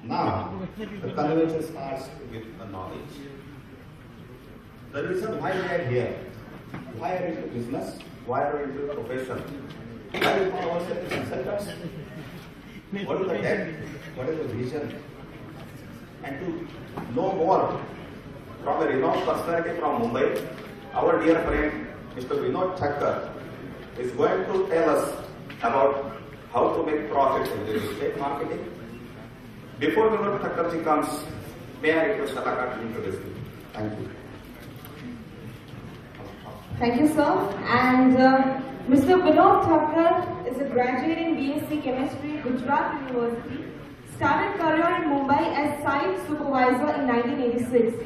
Now, the conversation starts with the knowledge. The reason why we are here, why are we into business, why are we into profession, why we call ourselves consultants, what is the depth, what is the vision, and to know more from a renowned personality from Mumbai, our dear friend Mr. Vinod Thakkar is going to tell us about how to make profits in real estate marketing. Before Vinod Thakkarji comes, may I request Alaka to introduce you. Thank you. Thank you, sir. And Mr. Vinod Thakkar is a graduate in BSc Chemistry, Gujarat University. Started career in Mumbai as site supervisor in 1986.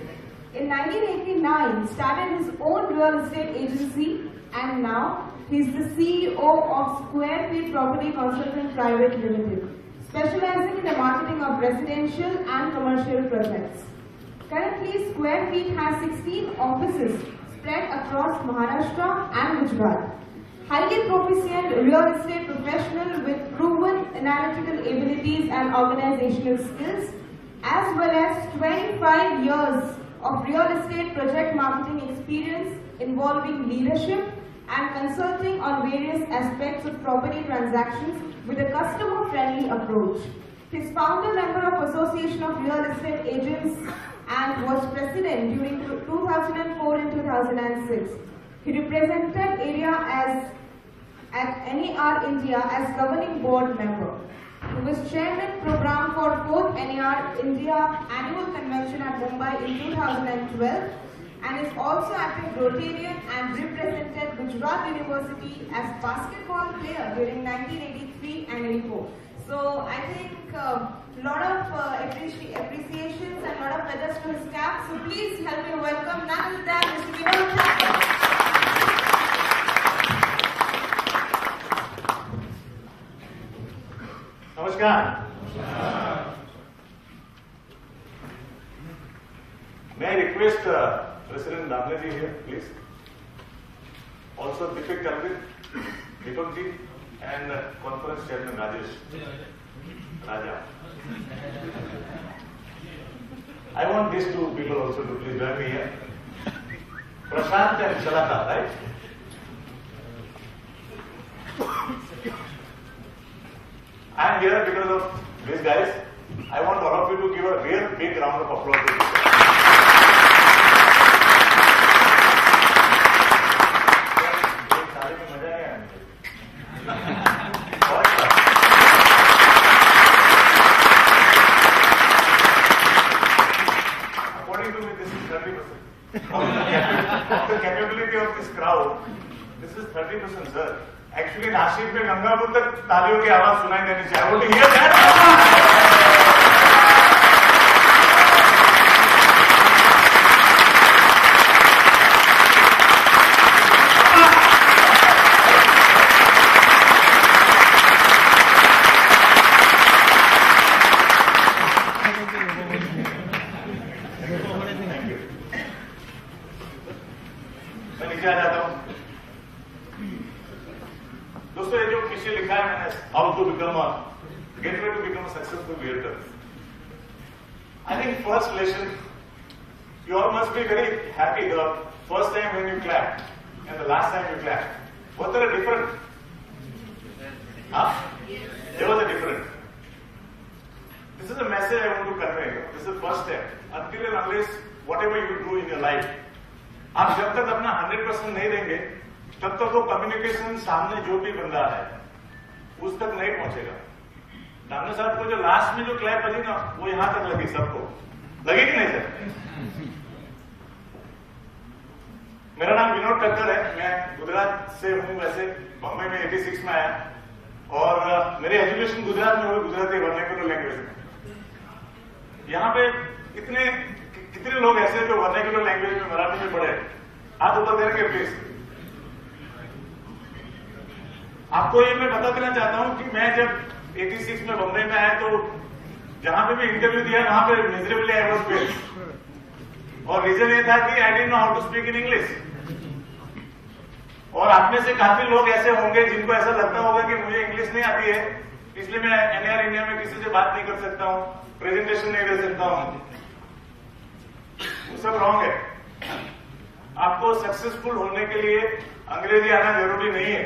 In 1989, started his own real estate agency, and now he is the CEO of Square Feet Property Consultant Private Limited, specializing in the marketing of residential and commercial projects. Currently, Square Feet has 16 offices spread across Maharashtra and Gujarat. Highly proficient real estate professional with proven analytical abilities and organizational skills, as well as 25 years of real estate project marketing experience involving leadership and consulting on various aspects of property transactions with a customer-friendly approach. He is founder member of Association of Real Estate Agents and was president during 2004 and 2006. He represented area at NER India as governing board member. He was chairman program for 4th NER India annual convention at Mumbai in 2012 and is also active Rotarian and represented Gujarat University as basketball player during 1983 and 84. So I think a lot of appreciations and a lot of feathers to his cap. So please help me welcome none other than Mr. Vinod Thakkar. Namaskar. May I request President Damleji here, please? Also Deepak Kalvin, Deepakji, and Conference Chairman Rajesh. Raja. I want these two people also to please join me here. Prashant and Shalaka, right? I am here because of these guys. I want all of you to give a real big round of applause to these guys. According to me, this is 30%. Of the capability of this crowd, this is 30%, sir. Actually, Nashik में गंगापुर तक तालियों की आवाज सुनाई देनी चाहिए. वो तो ये है. मैं नीचे आ जाता हूँ. दोस्तों, ये जो पीछे लिखा है मैंने, how to become get way to become successful realtor. I think first lesson, you all must be very happy the first time when you clapped and the last time you clapped. Was there a difference? Huh? There was a difference. This is a message I want to convey. This is the first step. Until and unless whatever you do in your life, आप जब तक अपना 100% नहीं देंगे, तब तक वो communication सामने जो भी बंदा है उस तक नहीं पहुंचेगा. दामने साहब को जो लास्ट में जो क्लैप लगी ना, वो यहां तक लगी. सबको लगी कि नहीं सर? मेरा नाम विनोद ठक्कर है. मैं गुजरात से हूं. वैसे बॉम्बे में 86 में आया और मेरी एजुकेशन गुजरात में हुई, गुजराती वर्नाक्युलर लैंग्वेज में. यहाँ पे कितने लोग ऐसे जो वर्नाक्युलर लैंग्वेज में मराठी में पढ़े? हाथ ऊपर करेंगे प्लीज. आपको ये मैं बता देना चाहता हूं कि मैं जब 86 में बम्बई में आया तो जहां पे भी इंटरव्यू दिया वहां पे मिजरेबली आई वाज फेल. और रीजन ये था कि I didn't know how to speak in English. और आप में से काफी लोग ऐसे होंगे जिनको ऐसा लगता होगा कि मुझे इंग्लिश नहीं आती है, इसलिए मैं एनआर इंडिया में किसी से बात नहीं कर सकता हूं, प्रेजेंटेशन नहीं दे सकता हूं। वो सब रॉन्ग है। आपको सक्सेसफुल होने के लिए अंग्रेजी आना जरूरी नहीं है,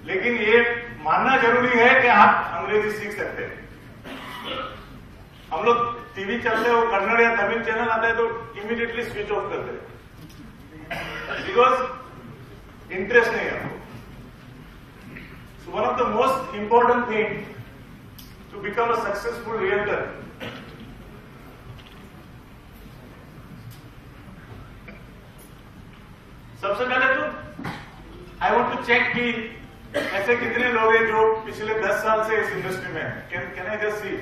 लेकिन ये मानना जरूरी है कि आप अंग्रेजी सीख सकते हैं। हम लोग टीवी चलते हो, कन्नड़ या तमिल चैनल आता है तो इमीडिएटली स्विच ऑफ करते हैं, बिकॉज इंटरेस्ट नहीं है आपको। So one of the most important thing to become a successful realtor सबसे पहले तो आई वांट टू चेक कि ऐसे कितने लोग हैं जो पिछले 10 साल से इस इंडस्ट्री में हैं। Can I just see?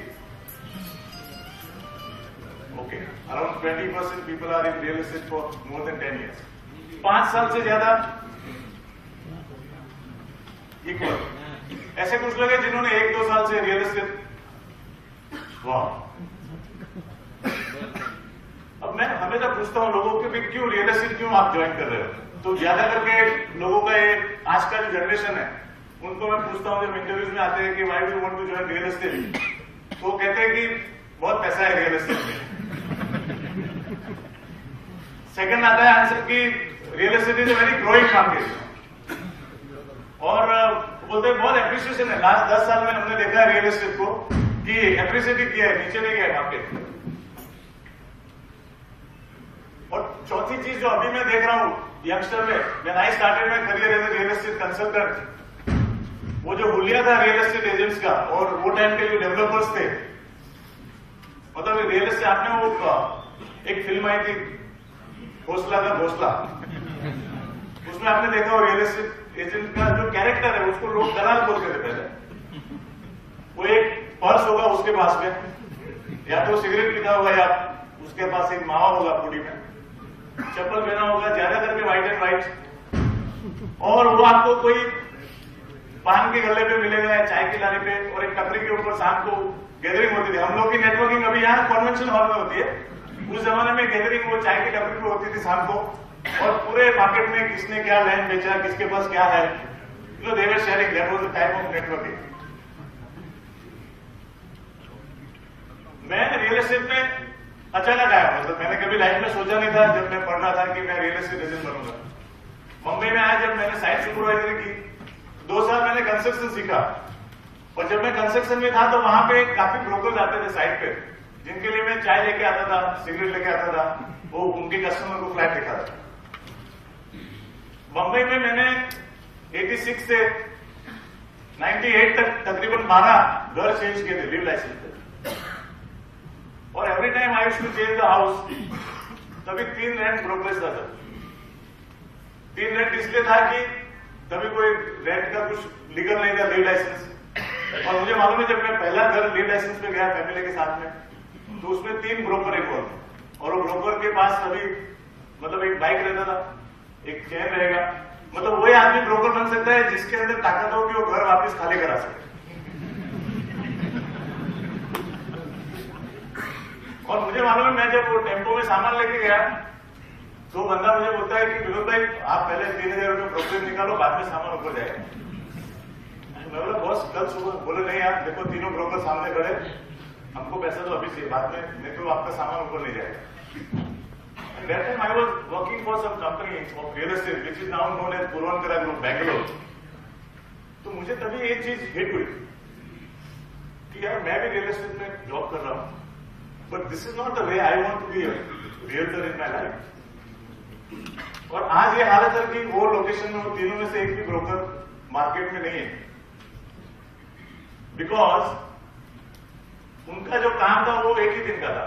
Okay, around 20% people are in real estate for more than 10 years। 5 साल से ज्यादा इक्वल। ऐसे कुछ लोग हैं जिन्होंने 1-2 साल से रियल एस्टेट। वाह। अब मैं हमेशा पूछता हूं लोगों के भी क्यों रियल एस्टेट क्यों आप ज्वाइन कर रहे हो, तो ज्यादा करके लोगों का ये आज का जो जनरेशन है उनको मैं पूछता हूं जब इंटरव्यूज में आते हैं कि why do want to join real estate, तो वो कहते हैं कि बहुत पैसा है रियल एस्टेट में। सेकंड आता है आंसर कि real estate is a very growing market, और बोलते हैं बहुत एप्रिसिएशन है। लास्ट 10 साल में हमने देखा है रियल एस्टेट को कि एप्रिसिएट किया है, नीचे नहीं गया मार्केट। और चौथी चीज जो अभी मैं देख रहा हूं यंगस्टर में, when I started my career as a real estate consultant, वो जो हुलिया था रियल एस्टेट एजेंट्स का, और वो टाइम के जो डेवलपर्स थे, मतलब रियल एस्टेट, आपने वो एक फिल्म आई थी घोसला का घोसला, उसमें आपने देखा वो रियल एस्टेट एजेंट का जो कैरेक्टर है उसको लोग दलाल बोलते थे पहले। वो एक पर्स होगा उसके पास में, या तो सिगरेट पीता होगा, या उसके पास एक मावा होगा पूरी में, चप्पल पहना होगा ज्यादा करके व्हाइट एंड व्हाइट, और वो आपको कोई पान के गल्ले पे मिलेगा या चाय की लाने पे, और एक टपरी के ऊपर शाम को गैदरिंग होती थी। हम लोग की नेटवर्किंग अभी यहाँ कन्वेंशन हॉल में होती है, उस जमाने में गैदरिंग वो चाय की टपरी पे होती थी शाम को, और पूरे मार्केट में किसने क्या लैंड बेचा, किसके पास क्या है, you know they were sharing, that was the type of networking. मैं रियल एस्टेट में अचानक आया, मतलब मैंने कभी लाइफ में सोचा नहीं था जब मैं पढ़ रहा था कि मैं रियल एस्टेट एजेंट बनूंगा। मुंबई में आया जब मैंने साइट सुपरवाइजरी की, 2 साल मैंने कंस्ट्रक्शन सीखा, और जब मैं कंस्ट्रक्शन में था तो वहां पे काफी ब्रोकर्स आते थे साइट पे, जिनके लिए मैं चाय लेके आता था, सिगरेट लेके आता था, वो उनके कस्टमर को फ्लैट दिखा था। मुंबई में मैंने 86 से 98 तक तकरीबन 12 घर चेंज किए थे लीव लाइसेंस पे, और every time I used to change the house, तभी 3 रेंट ब्रोकरेज था सर। 3 रेंट इसलिए था कि तभी कोई रेंट का कुछ लीगल नहीं था लीव लाइसेंस, और मुझे मालूम है जब मैं पहला घर लीव लाइसेंस पे गया फैमिली के साथ में, तो उसमें 3 ब्रोकर इन्वॉल्व, और वो ब्रोकर के पास तभी मतलब एक बाइक रहता था, एक चेन रहेगा, मतलब वही आदमी ब्रोकर बन सकता है जिसके अंदर ताकत हो कि वो घर वापस खाली करा सके। और मुझे मालूम है मैं जब वो टेम्पो में सामान लेके गया तो बंदा मुझे बोलता है कि विनोद भाई आप पहले 3000 रुपये ब्रोकरेज निकालो, बाद में सामान ऊपर जाएगा। मैं बोला बॉस कल सुबह, बोले नहीं यार देखो तीनों ब्रोकर सामने खड़े, हमको पैसा तो अभी चाहिए, बाद में नहीं तो आपका सामान ऊपर नहीं जाएगा। That time I was working for some company of real estate which is now known as Purvanchara Group, Bangalore. तो मुझे तभी एक चीज हिट हुई कि यार मैं भी रियल एस्टेट में जॉब कर रहा हूं, but this is not the way I want to be a realtor in my life. और आज ये हालत है कि वो लोकेशन में वो तीनों में से एक भी ब्रोकर मार्केट में नहीं है, बिकॉज उनका जो काम था वो एक ही दिन का था।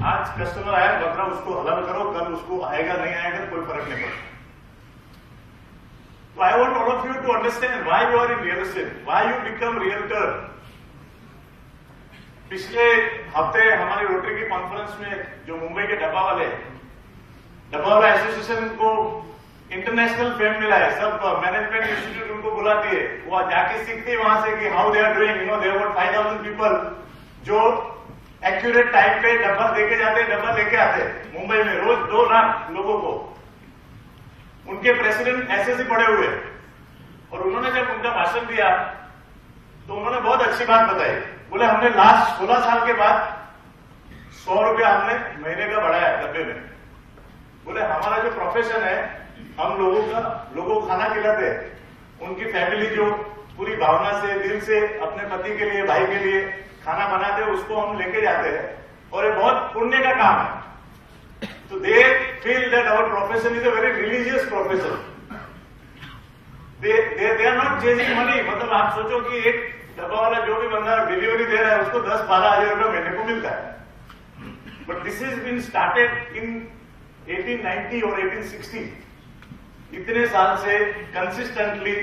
आज कस्टमर आया बकरा उसको हलाल करो, कल उसको आएगा नहीं आएगा कोई फर्क नहीं पड़ता। तो I want all of you to understand why you are in real estate, why you become realtor. पिछले हफ्ते हमारी रोटरी की कॉन्फ्रेंस में जो मुंबई के डब्बा वाला एसोसिएशन को इंटरनेशनल फेम मिला है, सब मैनेजमेंट इंस्टीट्यूट उनको बुलाती है, वो जाके सीखती है वहां से कि how they are doing, you know they about 5000 people जो एक्यूरेट टाइम पे डब्बा देके जाते, डब्बा लेके आते। मुंबई में रोज 2 लाख लोगों को, उनके प्रेसिडेंट एसएससी पढ़े हुए, और उन्होंने जब उनका भाषण दिया तो उन्होंने बहुत अच्छी बात बताई, बोले हमने लास्ट 16 साल के बाद 100 रुपया हमने महीने का बढ़ाया डब्बे में। बोले हमारा जो प्रोफेशन है, हम लोगों को खाना खिलाते हैं, उनकी फैमिली जो पूरी भावना से दिल से अपने पति के लिए भाई के लिए खाना बनाते हैं, उसको हम लेके जाते हैं और ये बहुत पुण्य का काम है। तो they feel that our profession is a very religious profession. They are not chasing money. मतलब आप सोचो कि एक डब्बा वाला जो भी बंदा डिलीवरी दे रहा है उसको 10-12 हजार रुपये महीने को मिलता है। But this is been started in 1890 और 1860। इतने साल से कंसिस्टेंटली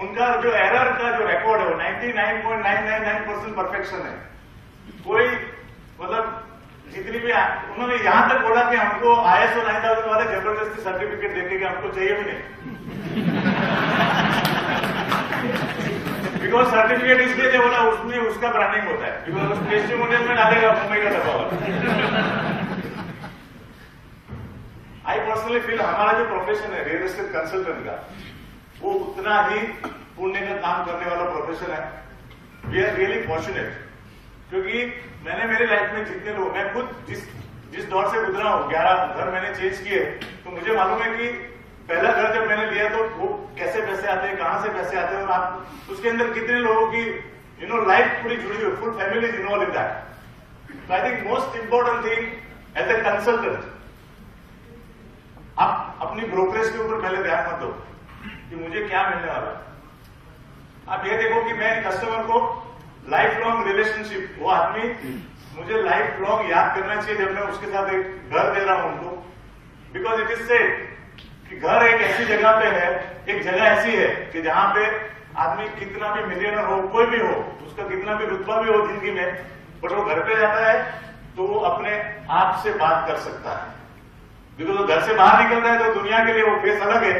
उनका जो एरर का जो रिकॉर्ड है वो 99.999% परफेक्शन है। कोई मतलब जितनी भी उन्होंने यहां तक बोला कि हमको ISO 9000 वाले जबरदस्ती सर्टिफिकेट देके कि हमको चाहिए भी नहीं, बिकॉज सर्टिफिकेट इसलिए जो बोला उसमें उसका ब्रांडिंग होता है, बिकॉज उस टेस्टिमोनियल में डालेगा मुंबई का डब्बा वाला। आई पर्सनली फील हमारा जो प्रोफेशन है रियल एस्टेट कंसल्टेंट का, वो उतना ही पुण्य का काम करने वाला प्रोफेशन है। वी आर रियली फॉर्चुनेट, क्योंकि मैंने मेरे लाइफ में जितने लोग, मैं खुद जिस दौर से गुजरा हूं, 11 घर मैंने चेंज किए, तो मुझे मालूम है कि पहला घर जब मैंने लिया तो वो कैसे पैसे आते हैं, कहां से पैसे आते हैं, और आप उसके अंदर कितने लोगों की लाइफ पूरी जुड़ी हुई, full family is involve in that. तो I think most important thing as a consultant, आप अपनी ब्रोकरेज के ऊपर पहले ध्यान मत दो कि मुझे क्या मिलने वाला है। आप ये देखो कि मैं कस्टमर को लाइफ लॉन्ग रिलेशनशिप, वो आदमी मुझे लाइफ लॉन्ग याद करना चाहिए जब मैं उसके साथ एक घर दे रहा हूं उनको, बिकॉज इट इज सेड कि घर एक ऐसी जगह पे है, एक जगह ऐसी है कि जहां पे आदमी कितना भी मिलियनर हो, कोई भी हो, उसका कितना भी रुतबा भी हो जिंदगी में, बट वो घर पे जाता है तो वो अपने आप से बात कर सकता है। बिकॉज वो घर से बाहर निकलता है तो दुनिया के लिए वो फेस अलग है।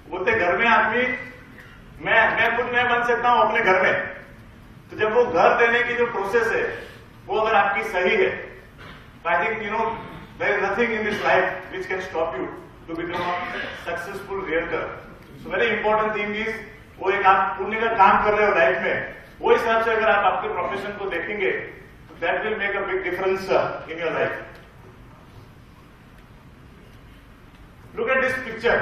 बोलते घर में आदमी मैं खुद मैं बन सकता हूं अपने घर में। तो जब वो घर देने की जो प्रोसेस है वो अगर आपकी सही है, तो I think there is nothing in this life which can stop you to become a successful realtor. So very important thing is, वो एक आप पुण्य का काम कर रहे हो लाइफ में, वो हिसाब से अगर आप आपके प्रोफेशन को देखेंगे तो that will make a big difference in your life. Look at this picture.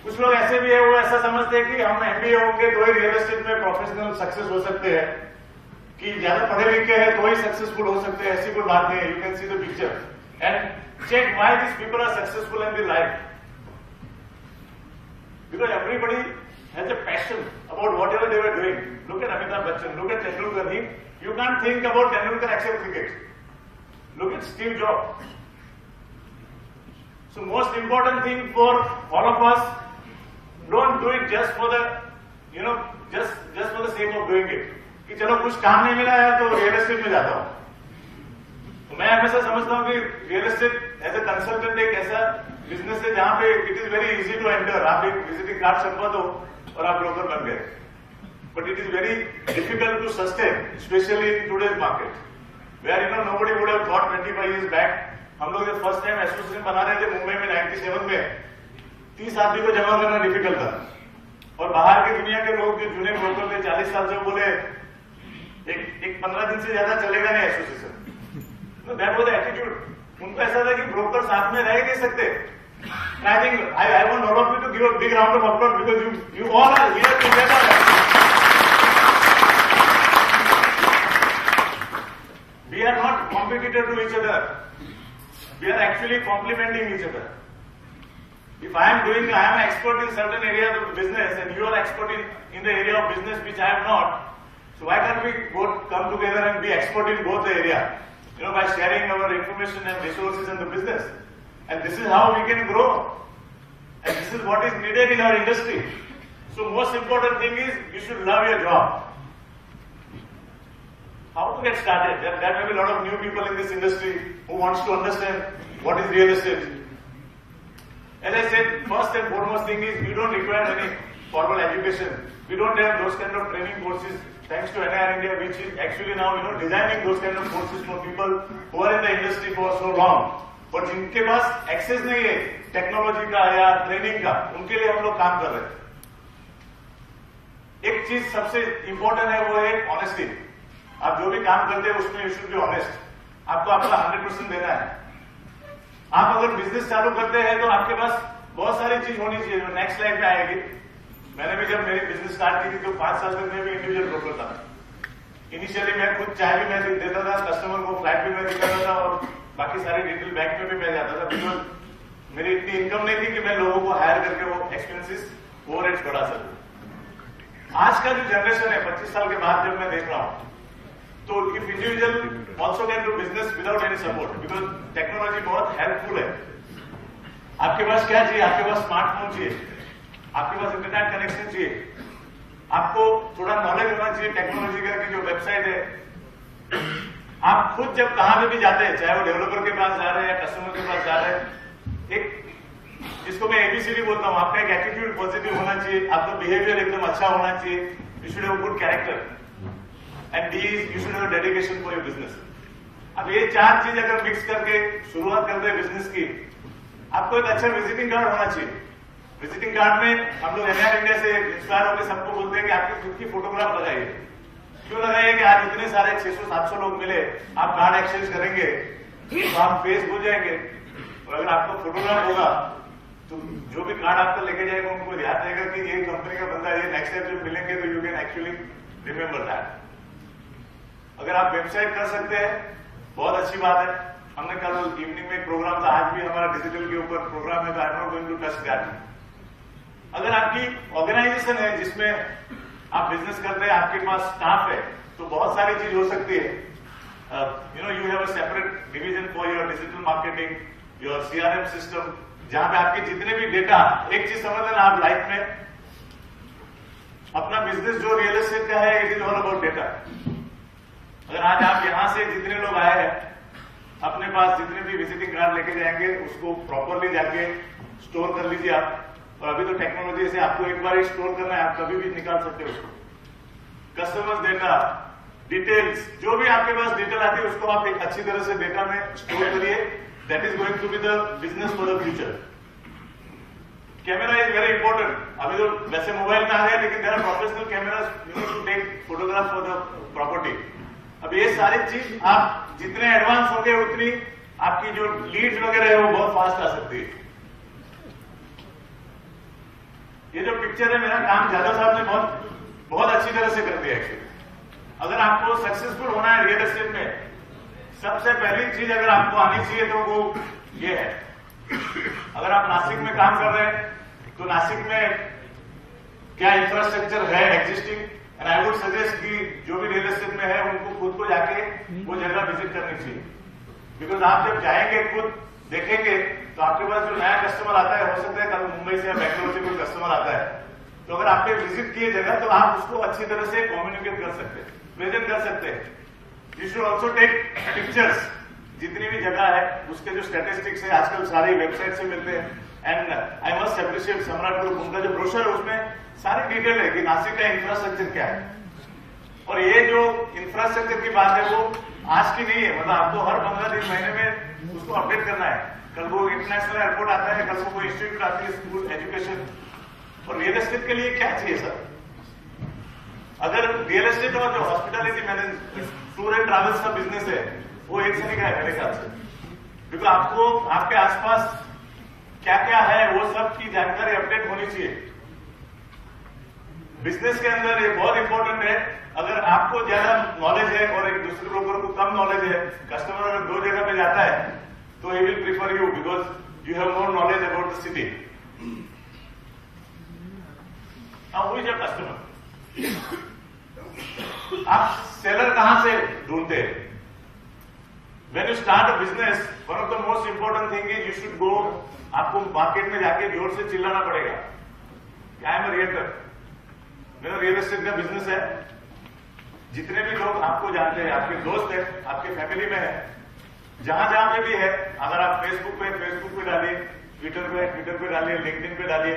कुछ लोग ऐसे भी है, वो ऐसा समझते हैं कि हम MBA होंगे तो ही रियल एस्टेट में प्रोफेशनल सक्सेस हो सकते हैं, कि ज्यादा पढ़े लिखे हैं तो ही सक्सेसफुल हो सकते हैं। ऐसी कोई बात नहीं है। You can see the picture and check why this people are successful in their life, because everybody has a passion about whatever they were doing. Look at Amitabh Bachchan, look at Tendulkar. You can think about Tendulkar except cricket. Look at Steve Jobs. So most important thing for all of us, don't do it just for the, just for the sake of doing it. कि चलो कुछ काम नहीं मिला है तो real estate में जाता हूं। तो मैं हमेशा समझता हूं कि real estate as a consultant एक ऐसा बिजनेस है जहां पे it is very easy to enter. आप एक विजिटिंग कार्ड छपवा दो और आप ब्रोकर बन गए, but it is very difficult to sustain, especially in today's market where nobody would have thought 25 years back. हम लोग जब फर्स्ट टाइम एसोसिएशन बना रहे थे मुंबई में 97 में, 30 आदमी को जमा करना डिफिकल्ट था। और बाहर की दुनिया के लोग जो जूने ब्रोकर थे 40 साल से, बोले एक 15 दिन से ज्यादा चलेगा नहीं association. That was the attitude. उनको ऐसा था कि ब्रोकर साथ में रह नहीं सकते। I think I want all of you to give a big round of applause because you all are here together. We are not competitor to each other. We are actually complementing each other. If I am an expert in certain areas of business and you are expert in the area of business which I am not, so why can't we both come together and be expert in both the area? By sharing our information and resources in the business. And this is how we can grow. And this is what is needed in our industry. So most important thing is you should love your job. How to get started? There may be a lot of new people in this industry who wants to understand what is real estate. As I said, first and foremost thing is we don't require any formal education. We don't have those kind of training courses. Thanks to NIR India, which is actually now designing those kind of courses for people who are in the industry for so long. But जिनके पास access नहीं है technology का या training का, उनके लिए हम लोग काम कर रहे हैं। एक चीज सबसे इंपॉर्टेंट है, वो है ऑनेस्टी। आप जो भी काम करते हैं उसमें यू शुड बी ऑनेस्ट। आपको अपना 100% देना है। आप अगर बिजनेस चालू करते हैं तो आपके पास बहुत सारी चीज होनी चाहिए जो नेक्स्ट लाइफ में आएगी। मैंने भी जब मेरी बिजनेस स्टार्ट की थी तो 5 साल तक मैं भी इंडिविजुअल ब्रोकर था। इनिशियली मैं खुद चाय भी मैं देता था, कस्टमर को फ्लैट भी मैं दिखाता था और बाकी सारी डिटेल बैंक में भी मैं जाता था, बिकॉज मेरी इतनी इनकम नहीं थी कि मैं लोगों को हायर करके वो एक्सपेंसेस ओवरहेड्स बढ़ा सकूं। आज का जो जनरेशन है 25 साल के बाद जब मैं देख रहा हूं, तो if individual also can do business without any support, because technology बहुत हेल्पफुल है। आपके पास क्या चाहिए? आपके पास स्मार्टफोन चाहिए, आपके पास इंटरनेट कनेक्शन चाहिए, आपको थोड़ा नॉलेज होना चाहिए टेक्नोलॉजी का कि जो वेबसाइट है। आप खुद जब कहां पे भी जाते हैं, चाहे वो डेवलपर के पास जा रहे हैं या कस्टमर के पास जा रहे हैं, एक जिसको मैं एबीसीडी बोलता हूं, आपका एक एटीट्यूड पॉजिटिव होना चाहिए, आपका बिहेवियर एकदम अच्छा होना चाहिए, you should have good character, and D is you should have dedication for your business. अब ये 4 चीज अगर मिक्स करके शुरुआत करते हैं बिजनेस की, आपको एक अच्छा विजिटिंग कार्ड होना चाहिए। विजिटिंग कार्ड में हम लोग एनआर इंडिया से इंस्पायर होकर सबको बोलते हैं कि आपकी खुद की फोटोग्राफ लगाइए। क्यों लगाइए? कि आज इतने सारे 600-700 लोग मिले, आप कार्ड एक्सचेंज करेंगे तो आप फेस भूल जाएंगे, और अगर आपका फोटोग्राफ होगा तो जो भी कार्ड आपका लेके जाएगा उनको याद रहेगा कि ये कंपनी का बंदा, ये नेक्स्ट टाइम जब मिलेंगे तो you can actually remember that. अगर आप वेबसाइट कर सकते हैं बहुत अच्छी बात है। हमने कल इवनिंग में एक प्रोग्राम था, आज भी हमारा डिजिटल के ऊपर प्रोग्राम है, तो I am not going to touch that. अगर आपकी ऑर्गेनाइजेशन है जिसमें आप बिजनेस करते हैं, आपके पास स्टाफ है, तो बहुत सारी चीज हो सकती है। You have a separate division for your digital marketing, your CRM system, जहां पे आपके जितने भी डेटा, एक चीज समझ लेना आप लाइफ में, अपना बिजनेस जो रियल एस्टेट का है, it is all about data. अगर आज आप यहां से जितने लोग आए हैं, अपने पास जितने भी विजिटिंग कार्ड लेके जाएंगे, उसको प्रॉपरली जाके स्टोर कर लीजिए आप। और अभी तो टेक्नोलॉजी से आपको एक बार स्टोर करना है, आप कभी भी निकाल सकते हो उसको। कस्टमर्स डेटा, डिटेल्स, जो भी आपके पास डिटेल आती है उसको आप एक अच्छी तरह से डेटा में स्टोर करिए। That is going to be the business for the future. Camera is very important. अभी तो वैसे मोबाइल में आ गए, लेकिन there are professional cameras you need to take photograph for the property. अब ये सारी चीज आप जितने एडवांस होंगे उतनी आपकी जो लीड्स वगैरह है वो बहुत फास्ट आ सकती है। ये जो पिक्चर है, मेरा काम जादव साहब ने बहुत अच्छी तरह से कर दिया एक्चुअली। अगर आपको सक्सेसफुल होना है रियल एस्टेट में, सबसे पहली चीज अगर आपको आनी चाहिए तो वो ये है। अगर आप नासिक में काम कर रहे हैं तो नासिक में क्या इंफ्रास्ट्रक्चर है existing, and I would suggest कि जो भी रियल एस्टेट में है उनको खुद को जाके वो जगह विजिट करनी चाहिए। बिकॉज आप जब जाएंगे, खुद देखेंगे, तो आपके पास जो नया कस्टमर आता है, हो सकता है कल मुंबई से या बैंगलोर से कोई कस्टमर आता है, तो अगर आपने विजिट किए जगह तो आप उसको अच्छी तरह से कम्युनिकेट कर सकते हैं, प्रेजेंट कर सकते हैं। You should also take pictures. जितनी भी जगह है उसके जो स्टैटिस्टिक्स है आजकल सारी वेबसाइट से मिलते हैं, एंड आई मस्ट अप्रिशिएट सम्राट ग्रुप, उनका जो ब्रोशर है उसमें सारी डिटेल है कि नासिक का इंफ्रास्ट्रक्चर क्या है। और ये जो इंफ्रास्ट्रक्चर की बात है वो आज की नहीं है, मतलब आपको हर 15 दिन महीने में उसको अपडेट करना है। कल वो इंटरनेशनल एयरपोर्ट आता है, कल को कोई इंस्टीट्यूट आती है, स्कूल, एजुकेशन। और रियल एस्टेट के लिए क्या चाहिए सर? अगर रियल एस्टेट और जो hospitality manage, tour and travels का बिजनेस है, वो एक से निकला है मेरे ख्याल से। क्योंकि आपको आपके आसपास क्या क्या है वो सब की जानकारी अपडेट होनी चाहिए। बिजनेस के अंदर ये बहुत इंपॉर्टेंट है। अगर आपको ज्यादा नॉलेज है और एक दूसरे ब्रोकर को कम नॉलेज है, कस्टमर अगर 2 जगह पे जाता है तो he will prefer you because you have more knowledge about the city. Now who is your customer? आप सेलर कहां से ढूंढते हैं? When you start a business, one of the most important thing is you should go, आपको market में जाके जोर से चिल्लाना पड़ेगा कि आई एम अ रियल्टर, मेरा रियल एस्टेट का बिजनेस है। जितने भी लोग आपको जानते हैं, आपके दोस्त हैं, आपके फैमिली में है, जहां जहां पे भी है, अगर आप फेसबुक पे डालिए, ट्विटर पे डालिए, लिंक्डइन पे डालिए।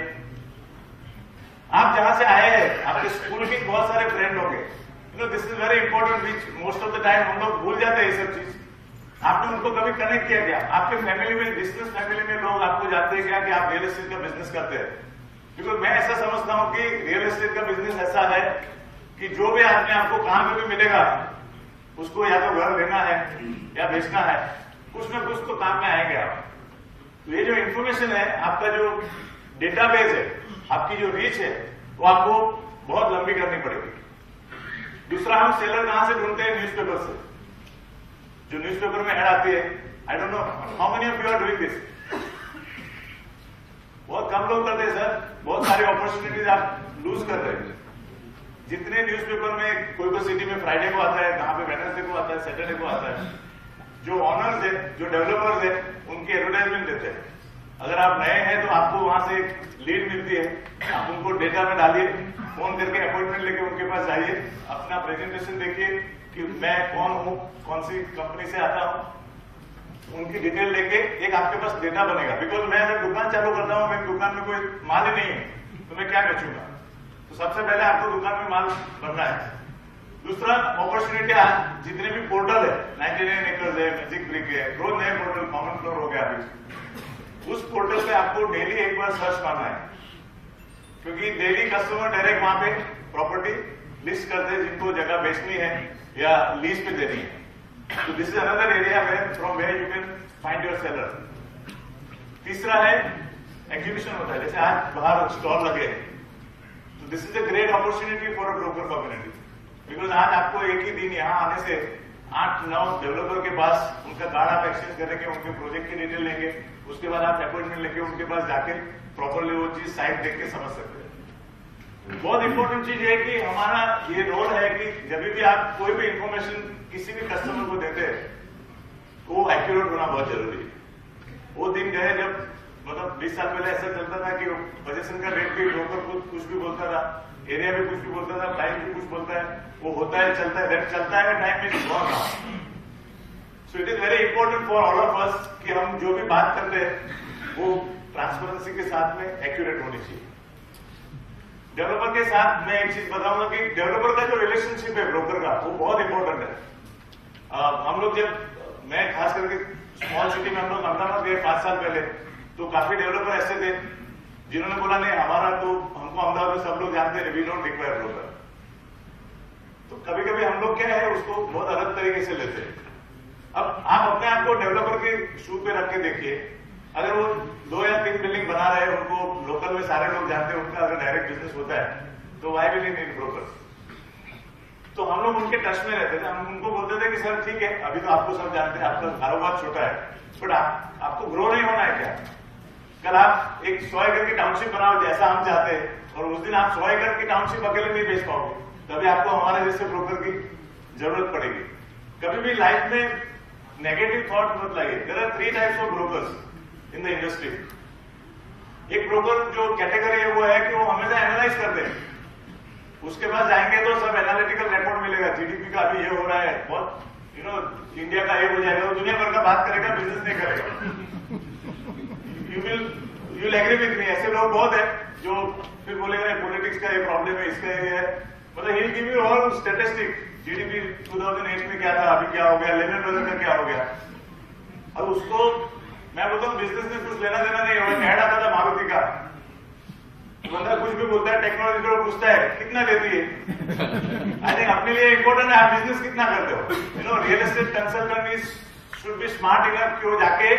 आप जहां से आए हैं, आपके स्कूल के बहुत सारे फ्रेंड होंगे। This is very important, which most of the time हम लोग भूल जाते हैं ये सब चीज। आपने उनको कभी कनेक्ट किया क्या? आपके फैमिली में, बिजनेस फैमिली में लोग आपको जानते हैं क्या कि आप रियल एस्टेट का बिजनेस करते हैं? बिकॉज मैं ऐसा समझता हूं कि रियल एस्टेट का बिजनेस ऐसा है कि जो भी आदमी आपको कहां पे भी मिलेगा उसको या तो घर लेना है या बेचना है, कुछ ना कुछ तो काम में आएंगे आप। तो ये जो इंफॉर्मेशन है, आपका जो डेटाबेस है, आपकी जो रीच है, वो आपको बहुत लंबी करनी पड़ेगी। दूसरा, हम सेलर कहां से ढूंढते हैं? न्यूज़पेपर से। जो न्यूज़पेपर में ऐड आती है, I don't know how many of you are doing this. बहुत कम लोग करते हैं सर, बहुत सारी अपॉर्चुनिटीज आप लूज कर रहे हैं। जितने न्यूज़पेपर में कोई सिटी में फ्राइडे को आता है, कहां पे वेडनेसडे को आता है, सैटरडे को आता है, जो ऑनर्स है, जो डेवलपर्स है, उनकी एडवर्टाइजमेंट देते हैं। अगर आप नए हैं तो आपको वहां से लीड मिलती है, आप उनको डेटा में डालिए, फोन करके अपॉइंटमेंट लेके उनके पास जाइए, अपना प्रेजेंटेशन देखिए कि मैं कौन हूं, कौन सी कंपनी से आता हूं, उनकी डिटेल लेके एक आपके पास डेटा बनेगा। बिकॉज मैं अगर दुकान चालू करता हूं, मेरी दुकान में कोई माल ही नहीं है, तो मैं क्या बेचूंगा? तो सबसे पहले आपको दुकान में माल बनना है। दूसरा, अपॉर्चुनिटी, जितने भी पोर्टल है, 99 एकर्स है, मैजिक ब्रिक है, रोज नए पोर्टल, कॉमन फ्लोर हो गया अभी, उस पोर्टल पे आपको डेली एक बार सर्च करना है, क्योंकि डेली कस्टमर डायरेक्ट वहां पे प्रॉपर्टी लिस्ट करते हैं जिनको जगह बेचनी है या लीज पे देनी है। तो this is another area from where you can find your seller. तीसरा है एग्जीबिशन होता है, जैसे आज बाहर स्टॉल लगे, तो this is a great opportunity for a broker community. Because आज आपको एक ही दिन यहाँ आने से 8-9 डेवलपर के पास उनका कार्ड आप एक्सचेंज करेंगे, उनके प्रोजेक्ट की डिटेल लेंगे, उसके बाद आप अपॉइंटमेंट लेके उनके पास जाके प्रॉपरली वो चीज साइट देख के समझ सकते हैं। बहुत इंपॉर्टेंट चीज है कि हमारा ये रोल है कि जब भी आप कोई भी इंफॉर्मेशन किसी भी कस्टमर को देते हैं, वो एक्यूरेट होना बहुत जरूरी है। वो दिन गए जब, मतलब 20 साल पहले ऐसा चलता था कि पोजीशन का रेट भी ब्रोकर कुछ भी बोलता था, एरिया में कुछ भी बोलता था, प्राइस भी कुछ बोलता है, वो होता है, चलता है, चलता है, time is gone now. So it is very important for all of us कि हम जो भी बात करते हैं वो ट्रांसपेरेंसी के साथ में एक्यूरेट होनी चाहिए। डेवलपर के साथ मैं एक चीज बताऊंगा कि डेवलपर का जो रिलेशनशिप है ब्रोकर का, वो बहुत इंपॉर्टेंट है। हम लोग जब, मैं खास करके स्मॉल सिटी में हम लोग अहमदाबाद गए 5 साल पहले, तो काफी डेवलपर ऐसे थे जिन्होंने बोला नहीं, हमारा तो, हमको अहमदाबाद में सब लोग जानते हैं, वी डोंट रिक्वायर ब्रोकर। तो कभी कभी हम लोग क्या है, उसको बहुत अलग तरीके से लेते हैं। अब आप अपने आप को डेवलपर के शू पे रख के देखिए, अगर वो 2 या 3 बिल्डिंग बना रहे हैं, उनको लोकल में सारे लोग जानते हैं, उनका अगर डायरेक्ट बिजनेस होता है, तो why will he need broker. तो हम लोग उनके टच में रहते थे, हम उनको बोलते थे कि सर ठीक है, अभी तो आपको सब जानते हैं, आपका कारोबार छोटा है, बट आपको ग्रो नहीं होना है क्या? कल आप एक 100 एकड़ की टाउनशिप बनाओ जैसा हम चाहते हैं, और उस दिन आप 100 एकड़ की टाउनशिप अकेले नहीं बेच पाओगे, तभी आपको हमारे जैसे ब्रोकर की जरूरत पड़ेगी। कभी भी लाइफ में नेगेटिव थॉट मत लाइए। There are 3 types of brokers in the industry. एक ब्रोकर जो कैटेगरी है वो है कि वो हमेशा एनालाइज करते हैं, उसके पास जाएंगे तो सब एनालिटिकल रिपोर्ट मिलेगा, जीडीपी का अभी ये हो रहा है, बहुत इंडिया का ये हो जाएगा, वो दुनिया भर का बात करेगा, बिजनेस नहीं करेगा। You will agree with me, ऐसे लोग बहुत है जो फिर बोलेगा पॉलिटिक्स का ये प्रॉब्लम है, इसका ये है, मतलब he will give you all statistic, GDP 2008 में क्या था, अभी क्या हो गया, लेमन ब्रदर का क्या हो गया। और उसको मैं बोलता हूँ बिजनेस में कुछ लेना देना नहीं हो। ऐड आता था मारुति का, बंदा कुछ भी बोलता है, टेक्नोलॉजी को पूछता है कितना देती है। आई थिंक अपने लिए इंपॉर्टेंट है आप बिजनेस कितना करते हो। Real estate consultant is should be smart enough कि वो जाके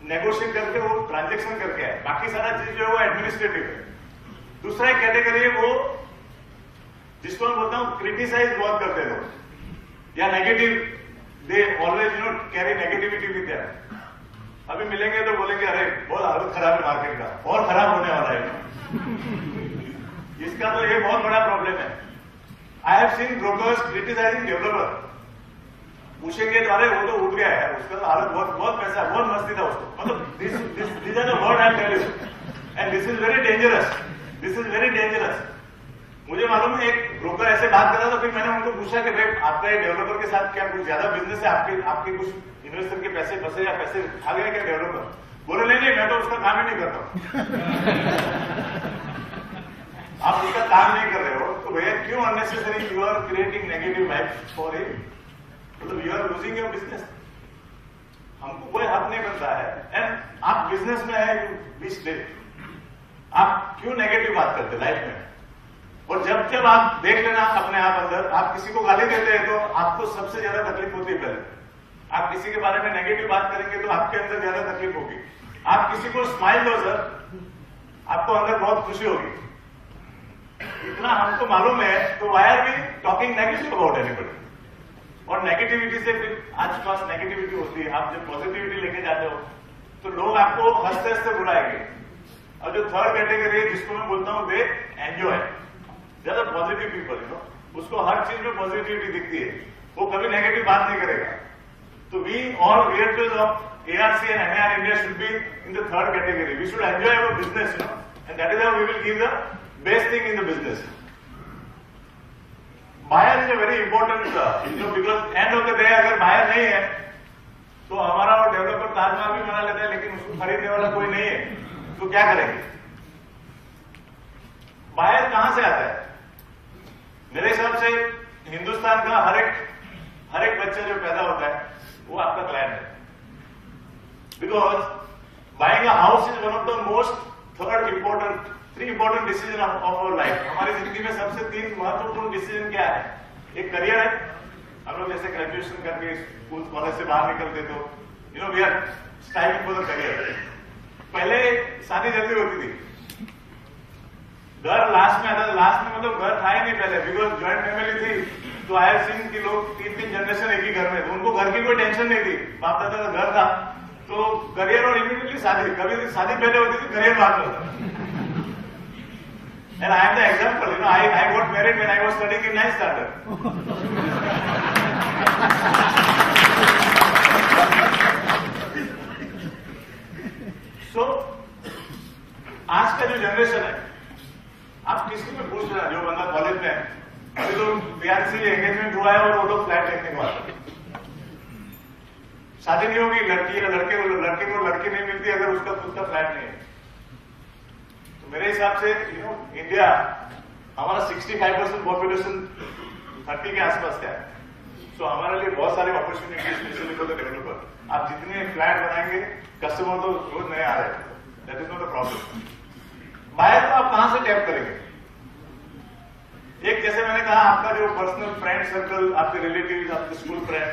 नेगोशिएट करके वो ट्रांजेक्शन करके आए, बाकी सारा चीज जो है वो एडमिनिस्ट्रेटिव है। दूसरा एक कैटेगरी है वो जिसको मैं बोलता हूँ क्रिटिसाइज बहुत करते हैं लोग, या negative, they always carry negativity with them. अभी मिलेंगे तो बोलेंगे अरे बहुत हालत खराब है मार्केट का, और खराब होने वाला है। इसका तो ये बहुत बड़ा प्रॉब्लम है। I have seen brokers criticising developer, पूछेंगे तो अरे वो तो उठ गया है, उसका तो हालत बहुत पैसा, बहुत मस्ती था उसको, मतलब this are the word I tell you, and this is very dangerous, this is very dangerous. मुझे मालूम है एक ब्रोकर ऐसे बात कर रहा था, फिर मैंने उनको पूछा कि भाई आपका ये डेवलपर के साथ क्या कुछ ज्यादा बिजनेस है, आपके कुछ इन्वेस्टर के पैसे फंसे या पैसे खा गए क्या डेवलपर? बोले नहीं मैं तो उसका काम ही नहीं करता। आप उसका काम नहीं कर रहे हो तो भैया क्यों unnecessary you are creating negative vibe for him, मतलब you are losing your business. हमको कोई हक नहीं बनता है, एंड आप बिजनेस में है, यू बी स्ट्रेट। आप क्यों नेगेटिव बात करते लाइफ में? और जब जब आप देख लेना अपने आप अंदर, आप किसी को गाली देते हैं तो आपको सबसे ज्यादा तकलीफ होती है पहले। आप किसी के बारे में नेगेटिव बात करेंगे तो आपके अंदर ज्यादा तकलीफ होगी। आप किसी को स्माइल दो सर, आपको अंदर बहुत खुशी होगी। इतना हमको मालूम है, तो why are we talking negative about anybody? और नेगेटिविटी से फिर आसपास नेगेटिविटी होती है। आप जब पॉजिटिविटी लेके जाते हो तो लोग आपको हंसते हंसते बुलाएंगे। और जो थर्ड कैटेगरी है जिसको मैं बोलता हूं दे एंजॉय, ज्यादा पॉजिटिव पीपल, उसको हर चीज में पॉजिटिविटी दिखती है, वो कभी नेगेटिव बात नहीं करेगा। तो we all creators of ARC and NIR India should be in the third category. We should enjoy our business, and that is how we will give the best thing in the business. Buyer is a very important, because end of the day अगर buyer नहीं है तो हमारा वो developer Taj Mahal भी बना लेता है लेकिन उसको खरीदने वाला कोई नहीं है, तो क्या करेंगे? बायर कहां से आता है? मेरे हिसाब से हिंदुस्तान का हर एक बच्चा जो पैदा होता है वो आपका क्लाइंट है। Because buying a house is one of the most three important decision of our life. हमारी जिंदगी में सबसे 3 महत्वपूर्ण डिसीजन क्या है? एक करियर है, हम लोग जैसे ग्रेजुएशन करके स्कूल कॉलेज से बाहर निकलते तो we are striving for the career. पहले शादी जल्दी होती थी, घर लास्ट में आता था। लास्ट में मतलब घर था ही नहीं पहले, बिकॉज ज्वाइंट फैमिली थी। तो आई हैव सीन कि लोग 3 जनरेशन एक ही घर में, तो उनको घर की कोई टेंशन नहीं थी, बाप दादा का घर था। तो करियर और इमीडिएटली शादी, कभी शादी पहले होती थी, करियर बाद में होता। And I am the example, I got married when I was studying in 9th standard. So आज का जो जनरेशन है, आप किसी में पूछ रहे हैं, जो बंदा कॉलेज में है, अभी तो BRC एंगेजमेंट हुआ है और वो लोग फ्लैट देखने को आते हैं। शादी नहीं होगी, लड़की या लड़के को लड़की नहीं मिलती अगर उसका खुद का फ्लैट नहीं है। तो मेरे हिसाब से इंडिया, हमारा 65% पॉपुलेशन 30 के आसपास का है। सो हमारे लिए बहुत सारी opportunities, specially for the developer. आप जितने फ्लैट बनाएंगे, कस्टमर तो रोज नए आ रहे हैं, that is not a problem. Buyer को आप कहां से टैप करेंगे? एक जैसे मैंने कहा, आपका जो पर्सनल फ्रेंड सर्कल, आपके रिलेटिव, आपके स्कूल फ्रेंड,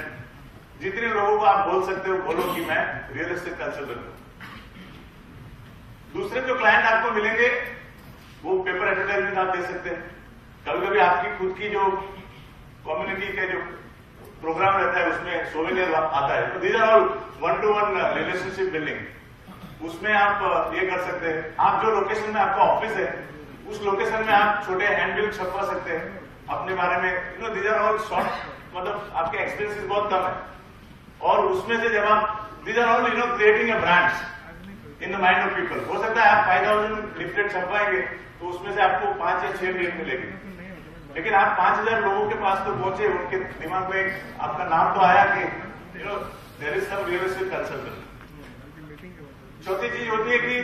जितने लोगों को आप बोल सकते हो बोलो कि मैं रियल एस्टेट कंसल्टेंट हूं। दूसरे जो क्लाइंट आपको मिलेंगे वो पेपर एडवर्टाइजमेंट आप दे सकते हैं। कभी कभी आपकी खुद की जो कम्युनिटी के जो प्रोग्राम रहता है उसमें सोवेनियर आता है। तो these are all 1-to-1 relationship building. उसमें आप ये कर सकते हैं। आप जो लोकेशन में आपका ऑफिस है उस लोकेशन में आप छोटे हैंडबिल छपवा सकते हैं अपने बारे में। दीज आर ऑल शॉर्ट, मतलब आपके एक्सपेंसेस बहुत कम है। और उसमें से जब आप these are all creating a brands in the mind of people. हो सकता है आप 5000 लिफलेट छपवाएंगे तो उसमें से आपको 5 या 6 लीड मिलेगी, लेकिन आप 5000 लोगों के पास तो पहुंचे, उनके दिमाग में आपका नाम तो आया कि there is some real estate consultant. चौथी चीज होती है कि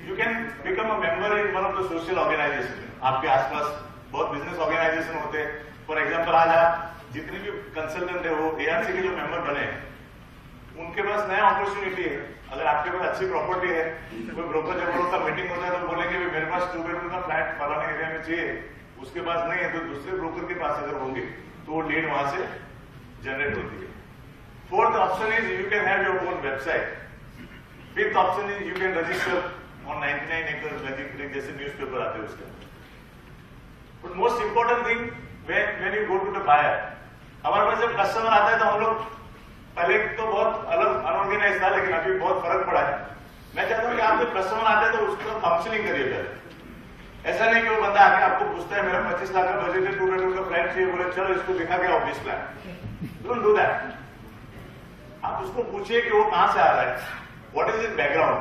you can become a member in one of the social organisation. आपके आसपास बहुत बिजनेस ऑर्गेनाइजेशन होते हैं। फॉर एग्जाम्पल, आज आप जितने भी कंसल्टेंट है वो ARC के जो मेंबर बने हैं, उनके पास नया अपॉर्चुनिटी है। अगर आपके पास अच्छी प्रॉपर्टी है, कोई ब्रोकर जब लोग का मीटिंग होता है तो बोलेंगे मेरे पास 2 बेडरूम का फ्लैट फलाने एरिया में चाहिए, उसके पास नहीं है, तो दूसरे ब्रोकर के पास अगर होंगे तो वो लीड वहां से जनरेट होती है। Fourth option is you can have your own website. Fifth option is you can register on 99 acres जैसे न्यूज़पेपर आते हैं उसके। But most important thing when you go to the buyer, हमारे पास जब कस्टमर आता है तो हम लोग पहले तो बहुत अलग अनऑर्गेनाइज था, लेकिन अभी बहुत फर्क पड़ा है। मैं चाहता हूँ कि आप जब कस्टमर आते हैं तो उसको काउंसलिंग करिए पहले। ऐसा नहीं कि वो बंदा आके आपको पूछता है मेरा 25 लाख का बजट है, 2 बेडरूम का फ्लैट चाहिए, बोले चलो इसको दिखा के office plan. Don't do that. आप उसको पूछिए कि वो कहां से आ रहा है, what is his background,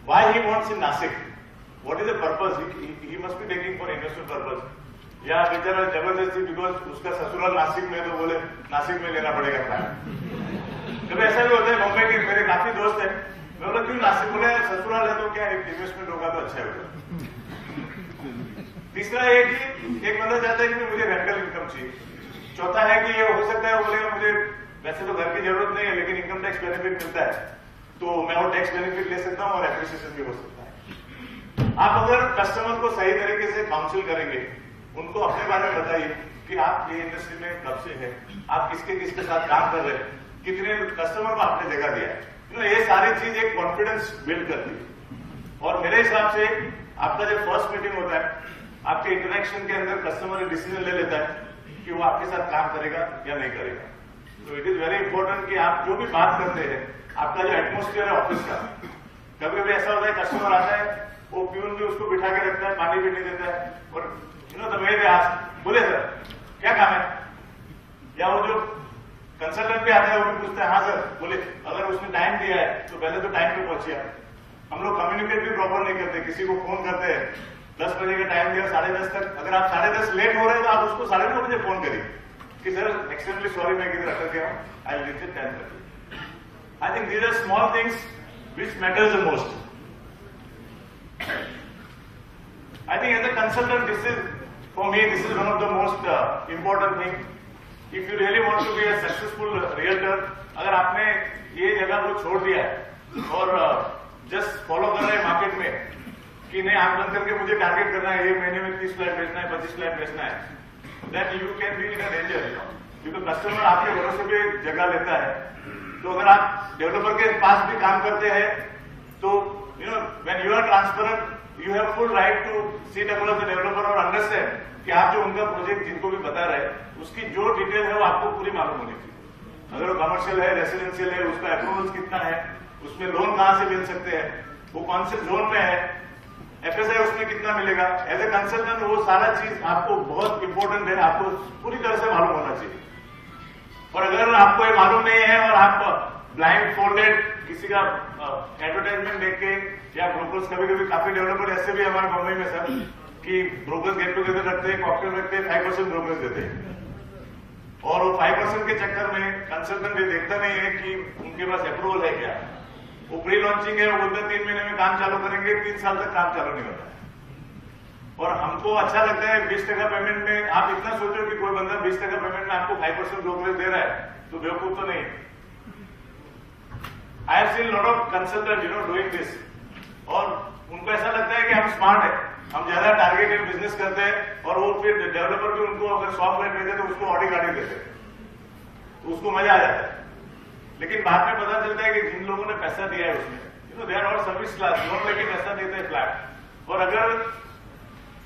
why he wants in Nashik, what is the purpose, he must be taking for investment purpose. या बेचारा जबरदस्ती बिकॉज उसका ससुराल नासिक में, तो बोले नासिक में लेना पड़ेगा फ्लैट। कभी ऐसा भी होता है, मुंबई के मेरे काफी दोस्त है, मैं बोला क्यों नासिक, बोले ससुराल है तो क्या एक इन्वेस्टमेंट होगा तो अच्छा होगा। तीसरा है कि एक बंदा चाहता है कि मुझे रेंटल इनकम चाहिए। चौथा है कि ये हो सकता है वो बोलेगा मुझे वैसे तो घर की जरूरत नहीं है लेकिन इनकम टैक्स बेनिफिट मिलता है, तो मैं वो टैक्स बेनिफिट ले सकता हूँ और एप्रिसिएशन भी हो सकता है। आप अगर कस्टमर को सही तरीके से काउंसिल करेंगे, उनको अपने बारे में बताइए कि आप ये इंडस्ट्री में कब से हैं, आप किसके साथ काम कर रहे हैं, कितने कस्टमर को आपने जगह दिया है, ये सारी चीज एक कॉन्फिडेंस बिल्ड करती है। और मेरे हिसाब से आपका जब फर्स्ट मीटिंग होता है, आपके इंटरेक्शन के अंदर कस्टमर डिसीजन ले लेता है कि वो आपके साथ काम करेगा या नहीं करेगा। तो इट इज वेरी इंपॉर्टेंट कि आप जो भी बात करते हैं, आपका जो एटमोस्फियर है ऑफिस का, कभी कभी ऐसा होता है कस्टमर आता है, वो प्यून भी उसको बिठा के रखता है, पानी भी नहीं देता है, और द वे दे आस्क, बोले सर क्या काम है, या वो जो कंसल्टेंट भी आता है वो भी पूछता है हाँ सर बोले, अगर उसने टाइम दिया है तो पहले तो टाइम पे पहुंचिए। हम लोग कम्युनिकेट भी प्रॉपर नहीं करते, किसी को फोन करते हैं 10 बजे का टाइम दिया, 10:30 तक, अगर आप 10:30 लेट हो रहे हैं तो आप उसको 9:30 बजे फोन करिए कि सर एक्सट्रीमली सॉरी मैं किधर अटक गया हूँ, I will reach at 10:30। I think these are small things which matters the most. I think as a consultant, for me, this is one of the most important thing. If you really want to be a successful realtor, अगर आपने ये जगह को छोड़ दिया है और just follow कर रहे हैं मार्केट में कि नहीं आंख बंद करके मुझे टारगेट करना है, ये महीने में 30 फ्लैट बेचना है, 25 फ्लैट बेचना है, then you can be in a danger, क्योंकि कस्टमर आपके भरोसे पे जगह लेता है। तो अगर आप डेवलपर के पास भी काम करते हैं तो when you are transparent, you have full right to sit across the developer और understand कि आप जो उनका प्रोजेक्ट जिनको भी बता रहे हैं उसकी जो डिटेल है वो आपको पूरी मालूम होनी चाहिए। अगर वो कमर्शियल है, रेसिडेंशियल है, उसका अप्रूवल कितना है, उसमें लोन कहां से मिल सकते हैं, वो कौन से जोन में है, एफएसआई उसमें कितना मिलेगा, एज ए कंसल्टेंट वो सारा चीज आपको बहुत इंपॉर्टेंट है, आपको पूरी तरह से मालूम होना चाहिए। और अगर आपको ये मालूम नहीं है और आप ब्लाइंड फोल्डेड किसी का एडवर्टाइजमेंट देख के या ब्रोकर्स, कभी कभी काफी डेवलपर ऐसे भी हमारे बम्बई में सर कि ब्रोकर्स गेट टुगेदर रखते हैं, कॉकटेल रखते हैं, 5% ब्रोकर्स देते हैं, और वो 5% के चक्कर में कंसल्टेंट ये देखता नहीं है कि उनके पास अप्रूवल है क्या। वो प्री लॉन्चिंग है, वो बोलते हैं 3 महीने में काम चालू करेंगे, 3 साल तक काम चालू नहीं होता। और हमको अच्छा लगता है 20% पेमेंट में, आप इतना सोचो कि कोई बंदा 20% पेमेंट में आपको 5% ब्रोकरेज दे रहा है तो बेवकूफ तो नहीं। आई have seen lot of consultant doing this, और उनको ऐसा लगता है कि हम स्मार्ट है, हम ज्यादा टारगेटेड बिजनेस करते हैं, और वो फिर डेवलपर भी उनको अगर 100 फ्लैट देते तो उसको ऑडी गाड़ी देते, तो उसको मजा आ जाता है। लेकिन बाद में पता चलता है कि जिन लोगों ने पैसा दिया है उसमें they are not service class, loan लेके पैसा देते हैं फ्लैट, और अगर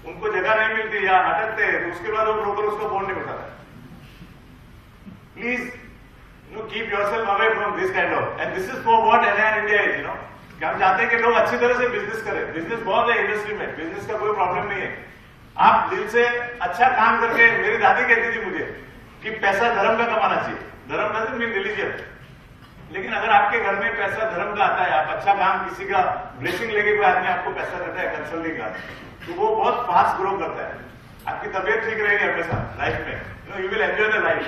उनको जगह नहीं मिलती या अटकते हैं तो उसके बाद वो ब्रोकर उसको फोन नहीं उठाता। Please keep yourself away from this kind of, and this is for what Allianz India is, कि हम चाहते हैं कि लोग अच्छी तरह से बिजनेस करें। बिजनेस बहुत है इंडस्ट्री में, बिजनेस का कोई प्रॉब्लम नहीं है, आप दिल से अच्छा काम करके, मेरी दादी कहती थी मुझे कि पैसा धर्म का कमाना चाहिए, धर्म डजंट मीन रिलीजन, लेकिन अगर आपके घर में पैसा धर्म का आता है, आप अच्छा काम, किसी का ब्लेसिंग लेके कोई आदमी आपको पैसा देता है कंसल्टिंग का, तो वो बहुत फास्ट ग्रो करता है, आपकी तबियत ठीक रहेगी हमेशा लाइफ में, you will enjoy the life.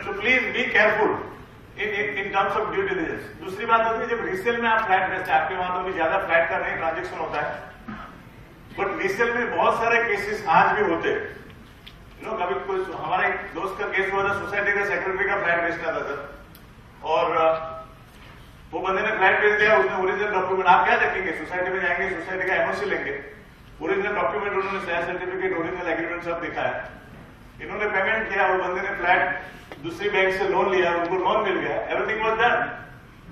So please be careful in terms of due diligence. दूसरी बात होती है जब रीसेल में आप फ्लैट बेचते हैं, आपके वहां तो भी ज्यादा फ्लैट का नहीं ट्रांजेक्शन होता है, बट रीसेल में बहुत सारे केसेस आज भी होते हैं। कभी कोई हमारा एक दोस्त का केस हुआ था, सोसाइटी का सेक्रेटरी का फ्लैट बेचना था सर, और वो बंदे ने फ्लैट बेच दिया, उसने ओरिजिनल डॉक्यूमेंट, आप क्या देखेंगे, सोसाइटी में जाएंगे, सोसाइटी का एमओसी लेंगे, ओरिजिनल डॉक्यूमेंट उन्होंने शेयर सर्टिफिकेट, ओरिजिनल एग्रीमेंट सब दिखाया, इन्होंने पेमेंट किया, वो बंदे ने फ्लैट दूसरी बैंक से लोन लिया, उनको लोन मिल गया, एवरीथिंग वाज डन,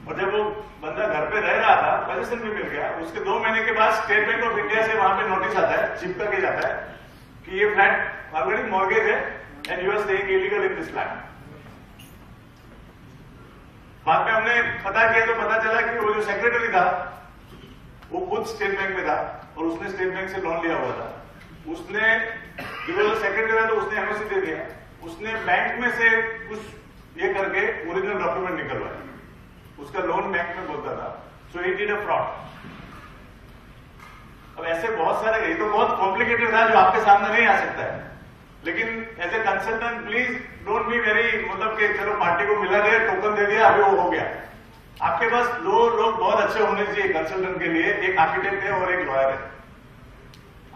और जब वो बंदा घर पे रह रहा था पोजीशन भी मिल गया, उसके 2 महीने के बाद स्टेट बैंक ऑफ इंडिया से वहां पे नोटिस आता है, चिपका के जाता है कि ये फ्लैट ऑलरेडी मॉर्गेज है and you are staying illegal in this flat. बाद में हमने पता किया तो पता चला कि वो जो सेक्रेटरी था वो खुद स्टेट बैंक में था और उसने स्टेट बैंक से लोन लिया हुआ था, उसने सेक्रेटरी था तो उसने एमओसी दे दिया, उसने बैंक में से कुछ ये करके ओरिजिनल डॉक्यूमेंट निकलवाया, उसका लोन बैंक में बोलता था, सो ही डिड अ फ्रॉड। अब ऐसे बहुत सारे, ये तो बहुत कॉम्प्लिकेटेड था जो आपके सामने नहीं आ सकता है, लेकिन as a consultant please don't be very, मतलब कि चलो पार्टी को मिला गया, टोकन दे दिया, अभी वो हो गया। आपके पास 2 लोग बहुत अच्छे होने चाहिए कंसल्टेंट के लिए, एक आर्किटेक्ट है और एक लॉयर है।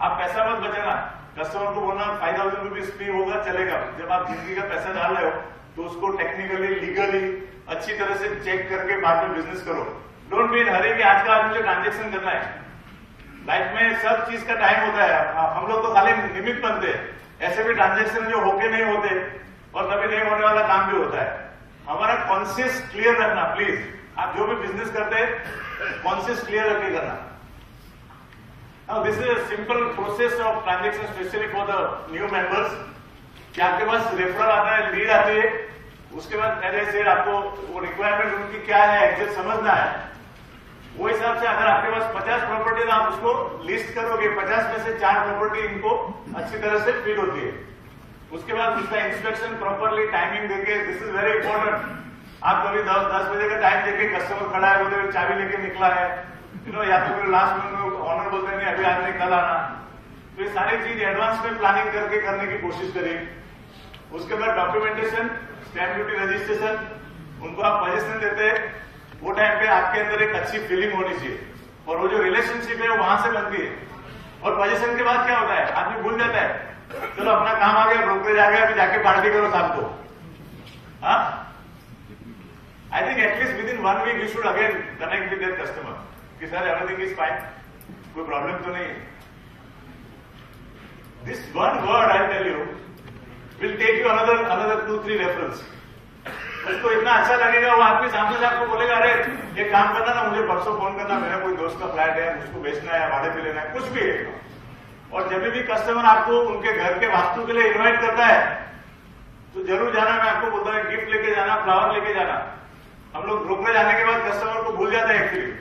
आप पैसा मत बचाना, कस्टमर को बोलना 5000 रुपीज फी होगा चलेगा, जब आप जिंदगी का पैसा डाल रहे हो तो उसको टेक्निकली लीगली अच्छी तरह से चेक करके बाद में बिजनेस करो। डोंट बी इन हरी कि आज का आज मुझे ट्रांजेक्शन करना है, लाइफ में सब चीज का टाइम होता है। हम लोग तो खाली निमित्त बनते हैं, ऐसे भी ट्रांजेक्शन जो होके नहीं होते और कभी नहीं होने वाला काम भी होता है। हमारा कॉन्शियस क्लियर रखना प्लीज, आप जो भी बिजनेस करते हैं कॉन्शियस क्लियर रख के करना। Now this is a simple process of transaction specially for the new members, कि आपके पास रेफरल आता है, लीड आती है, उसके बाद जैसे आपको वो रिक्वायरमेंट उनकी क्या है एग्जैक्ट समझना है। वो हिसाब से अगर आपके पास 50 प्रॉपर्टी आप उसको लिस्ट करोगे, 50 में से 4 प्रॉपर्टी इनको अच्छी तरह से फिट होती है। उसके बाद उसका इंस्पेक्शन प्रॉपरली टाइमिंग देके, दिस इज वेरी इंपॉर्टेंट। आप कभी 10 बजे का टाइम देके कस्टमर खड़ा है, वो चाबी लेके निकला है, या तो फिर लास्ट में ऑनर बोलते हैं अभी आज नहीं कल आना। तो ये सारी चीज एडवांस में प्लानिंग करके करने की कोशिश करिए। उसके बाद डॉक्यूमेंटेशन, स्टैम्प ड्यूटी रजिस्ट्रेशन, उनको आप पजेशन देते हैं, वो टाइम पे आपके अंदर एक अच्छी फीलिंग होनी चाहिए और वो जो रिलेशनशिप है वो वहां से बनती है। और पजेशन के बाद क्या होता है, आदमी भूल जाता है, चलो अपना काम आ गया, ब्रोकरेज आ गया, अभी जाके पार्टी करो शाम को। हाँ, I think at least within 1 week you should again connect with that customer कि सर एवरीथिंग इज फाइन, कोई प्रॉब्लम तो नहीं है। This one word I tell you will take you another 2-3 reference. उसको इतना अच्छा लगेगा, वो आदमी सामने से आपको बोलेगा अरे ये काम करना ना, मुझे परसों फोन करना, मेरा कोई दोस्त का फ्लैट है, उसको बेचना है, भाड़े पे लेना है, कुछ भी है। और जब भी कस्टमर आपको उनके घर के वास्तु के लिए इनवाइट करता है तो जरूर जाना। मैं आपको बोलता हूँ गिफ्ट लेके जाना, फ्लावर लेके जाना। हम लोग ब्रोकरेज आने के बाद कस्टमर को भूल जाते हैं एक्चुअली।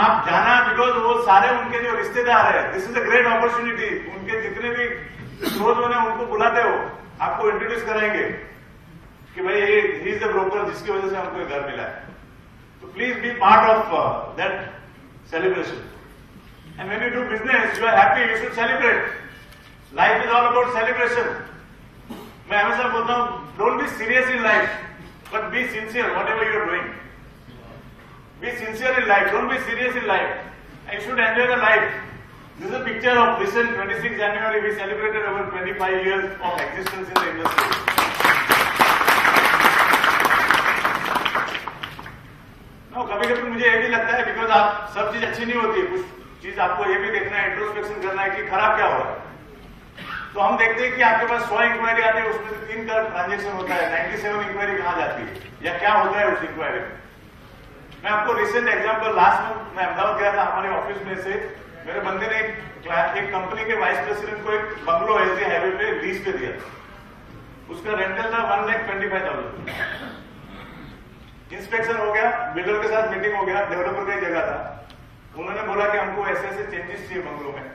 आप जाना बिकॉज वो सारे उनके जो रिश्तेदार है, this is a great opportunity. उनके जितने भी क्लोज होने उनको बुलाते हो, आपको इंट्रोड्यूस कराएंगे कि भाई ये ही इज द ब्रोकर जिसकी वजह से हमको घर मिला है। तो please be part of that celebration. And when you do business you are happy, you should celebrate. Life is all about celebration. मैं हमेशा बोलता हूं don't be serious in life but be sincere whatever you are doing. Be sincere in life, don't be serious in life. And you should enjoy the life. This is a picture of recent 26 January. We celebrated over 25 years of existence in the industry. No, कभी-कभी मुझे ये भी लगता है because आप सब चीज अच्छी नहीं होती है, कुछ चीज आपको ये भी देखना है, इंट्रोस्पेक्शन करना है कि खराब क्या हो रहा है। तो हम देखते हैं कि आपके पास 100 इंक्वायरी आती है, उसमें से 3 का ट्रांजेक्शन होता है, 97 इंक्वायरी कहां जाती है या क्या होता है उस इंक्वायरी में। मैं आपको रिसेंट एग्जांपल, लास्ट मंथ मैं अहमदाबाद गया था, हमारे ऑफिस में से मेरे बंदे ने एक कंपनी के वाइस प्रेसिडेंट को एक बंगलो एसडी हाईवे पे लीज पे दिया। उसका रेंटल था 1,25,000। इंस्पेक्शन हो गया, बिल्डर के साथ मीटिंग हो गया, डेवलपर का जगह था। उन्होंने बोला कि हमको ऐसे ऐसे चेंजेस चाहिए बंगलो में।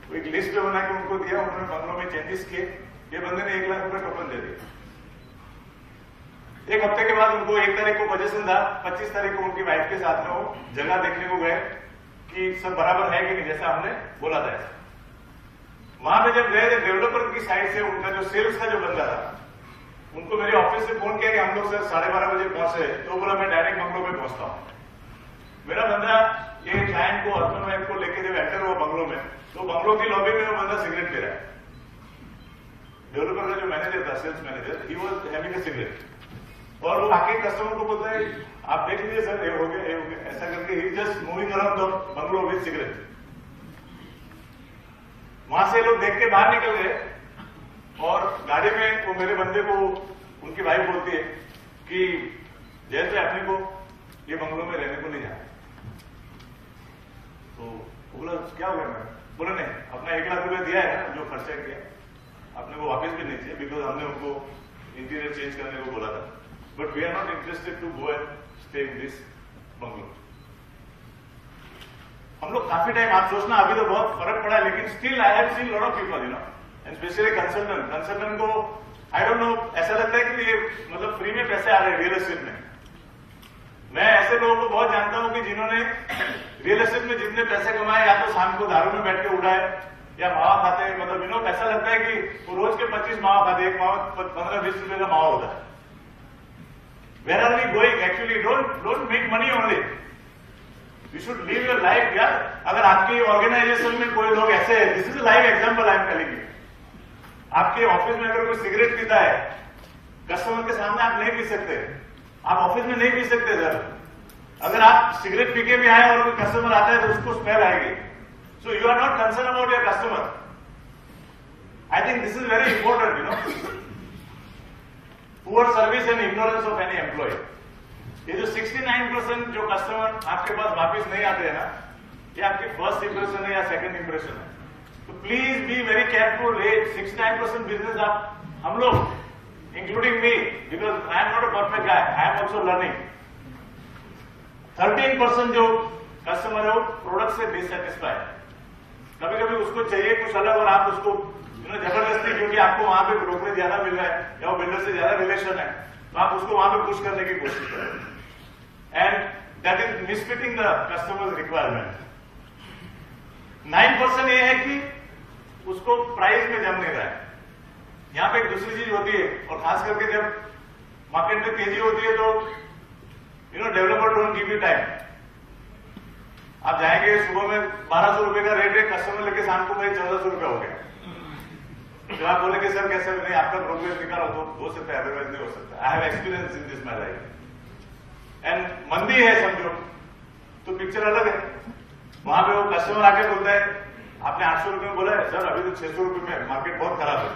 तो एक लिस्ट पे बना के उनको दिया, उन्होंने बंगलो में चेंजेस किए। ये बंदे ने 1 लाख रुपए टोकन दे दिया। एक हफ्ते के बाद उनको 1 तारीख को पजेशन था, 25 तारीख को उनकी वाइफ के साथ में वो जगह देखने को गए कि सब बराबर है कि नहीं, जैसा हमने बोला था। वहां पे जब गए थे, डेवलपर की साइड से उनका जो सेल्स का जो बंदा था, उनको मेरे ऑफिस से फोन किया कि हम लोग सर 12:30 बजे पहुंचे। तो बोला मैं डायरेक्ट बंगलो में पहुंचता हूं। मेरा बंदा ये क्लाइंट को, हस्बैंड वाइफ को लेके जब एंटर हुआ बंगलो में, तो बंगलो की लॉबी में वो बंदा सिगरेट ले रहा है। डेवलपर का जो मैनेजर था, sales manager, he was having a cigarette. और वो आके कस्टमर को बोलता है आप देख लीजिए सर, ये हो गया, ये हो गया, ऐसा करके ही just moving around the bungalow with cigarette. वहां से लोग देख के बाहर निकल गए और गाड़ी में वो मेरे बंदे को उनकी वाइफ बोलती है कि जैसे अपने को ये बंगलो में रहने को नहीं जाना। तो बोला क्या हो गया मैडम? बोला नहीं, अपना 1 लाख रुपया दिया है ना जो खर्चा किया, अपने को वापस भी नहीं चाहिए बिकॉज हमने उनको इंटीरियर चेंज करने को बोला था। But we are not interested to go and stay in this bungalow. हम लोग काफी टाइम, आप सोचना अभी तो बहुत फर्क पड़ा है, लेकिन still I have seen lot of people, you know, and specially consultant को आई डोंट नो, ऐसा लगता है कि ये मतलब फ्री में पैसे आ रहे हैं रियल एस्टेट में। मैं ऐसे लोगों को बहुत जानता हूं कि जिन्होंने रियल एस्टेट में जितने पैसे कमाए, या तो शाम को दारू में बैठ के उड़ाए या मावा खाते हैं, मतलब यू नो, ऐसा लगता है कि वो रोज के 25 मावा खाते, एक मावा 15-20 रुपए का मावा होता है। Where are we going? Actually, don't make money only. You should live your life, यार। अगर आपके ऑर्गेनाइजेशन में कोई लोग ऐसे हैं, this is a live example I am telling you. आपके ऑफिस में अगर कोई सिगरेट पीता है, कस्टमर के सामने आप नहीं पी सकते, आप ऑफिस में नहीं पी सकते सर। अगर आप सिगरेट पी के भी आए और कोई कस्टमर आता है तो उसको स्मेल आएगी. So you are not concern about your customer. I think this is very important, you know. Poor service and ignorance of any employee. ये जो 69% जो कस्टमर आपके पास वापस नहीं आते हैं ना, ये आपकी फर्स्ट इंप्रेशन है या सेकंड इंप्रेशन है. तो please be very careful. 69% business आप हम लोग including me, because I am not a perfect guy, I am also learning. 13% जो कस्टमर है वो प्रोडक्ट से डिससेटिस्फाई है. कभी कभी उसको चाहिए कुछ अलग और आप उसको जबरदस्ती, क्योंकि आपको वहां पे ब्रोकरेज ज्यादा मिल रहा है या वो बिल्डर से ज्यादा रिलेशन है, तो आप उसको वहां पे पुश करने की कोशिश करें. And that is misfitting the customers requirement. 9% ये है कि उसको प्राइस में जम नहीं रहा है. यहां पे एक दूसरी चीज होती है, और खास करके जब मार्केट में तेजी होती है तो developer don't give you time. आप जाएंगे सुबह में 1200 रुपए का रेट है, कस्टमर लेके शाम को भाई 1400 रुपए हो गया. जब आप बोले कि सर कैसे नहीं आपका प्रोग्रेस निकालो, तो हो सकता है, अदरवाइज नहीं हो सकता. I have experience in this my life. And मंदी है समझो तो पिक्चर अलग है. वहां पे वो कस्टमर आके बोलता है आपने 800 रुपए में बोला है सर, अभी तो 600 रुपए में, मार्केट बहुत खराब है.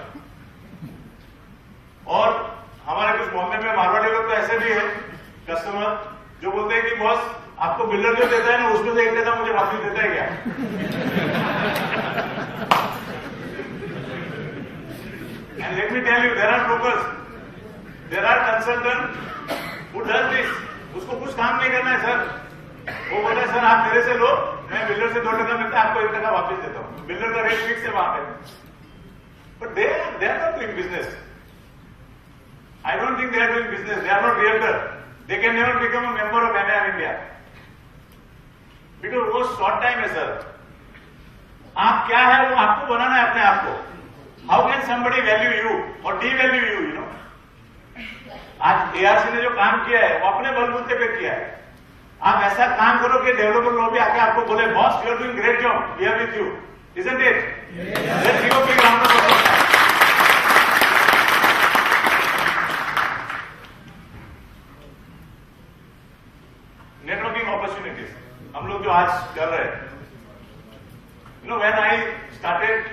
और हमारे कुछ मोहल्ले में मारवाड़ी लोग तो ऐसे भी है कस्टमर जो बोलते हैं कि बॉस आपको बिल्डर जो देता है ना उसमें से 1 टका मुझे वापस देता है क्या. And let me tell you, there are brokers, there are consultant who does this. उसको कुछ काम नहीं करना है सर. वो बोलता है सर आप मेरे से लो, मैं बिल्डर से 2 टका मिलता है, आपको 1 टका वापस देता हूं. बिल्डर का रेट फिक्स है वहां पे. But they are not doing business. I don't think they are doing business. They are not realtor. They can never become a member of NIR India. Because वो short time है sir. आप क्या है वो आपको बनाना है अपने आप को. How can somebody value you or devalue you? You know. आज ARC ने जो काम किया है वो अपने बलबूते पे किया है. आप ऐसा काम करो कि डेवलपर लोग भी आके आपको बोले boss you are doing great job, we are with you. Isn't it? Let's give a big round of applause. Networking opportunities हम लोग जो आज कर रहे हैं. When I started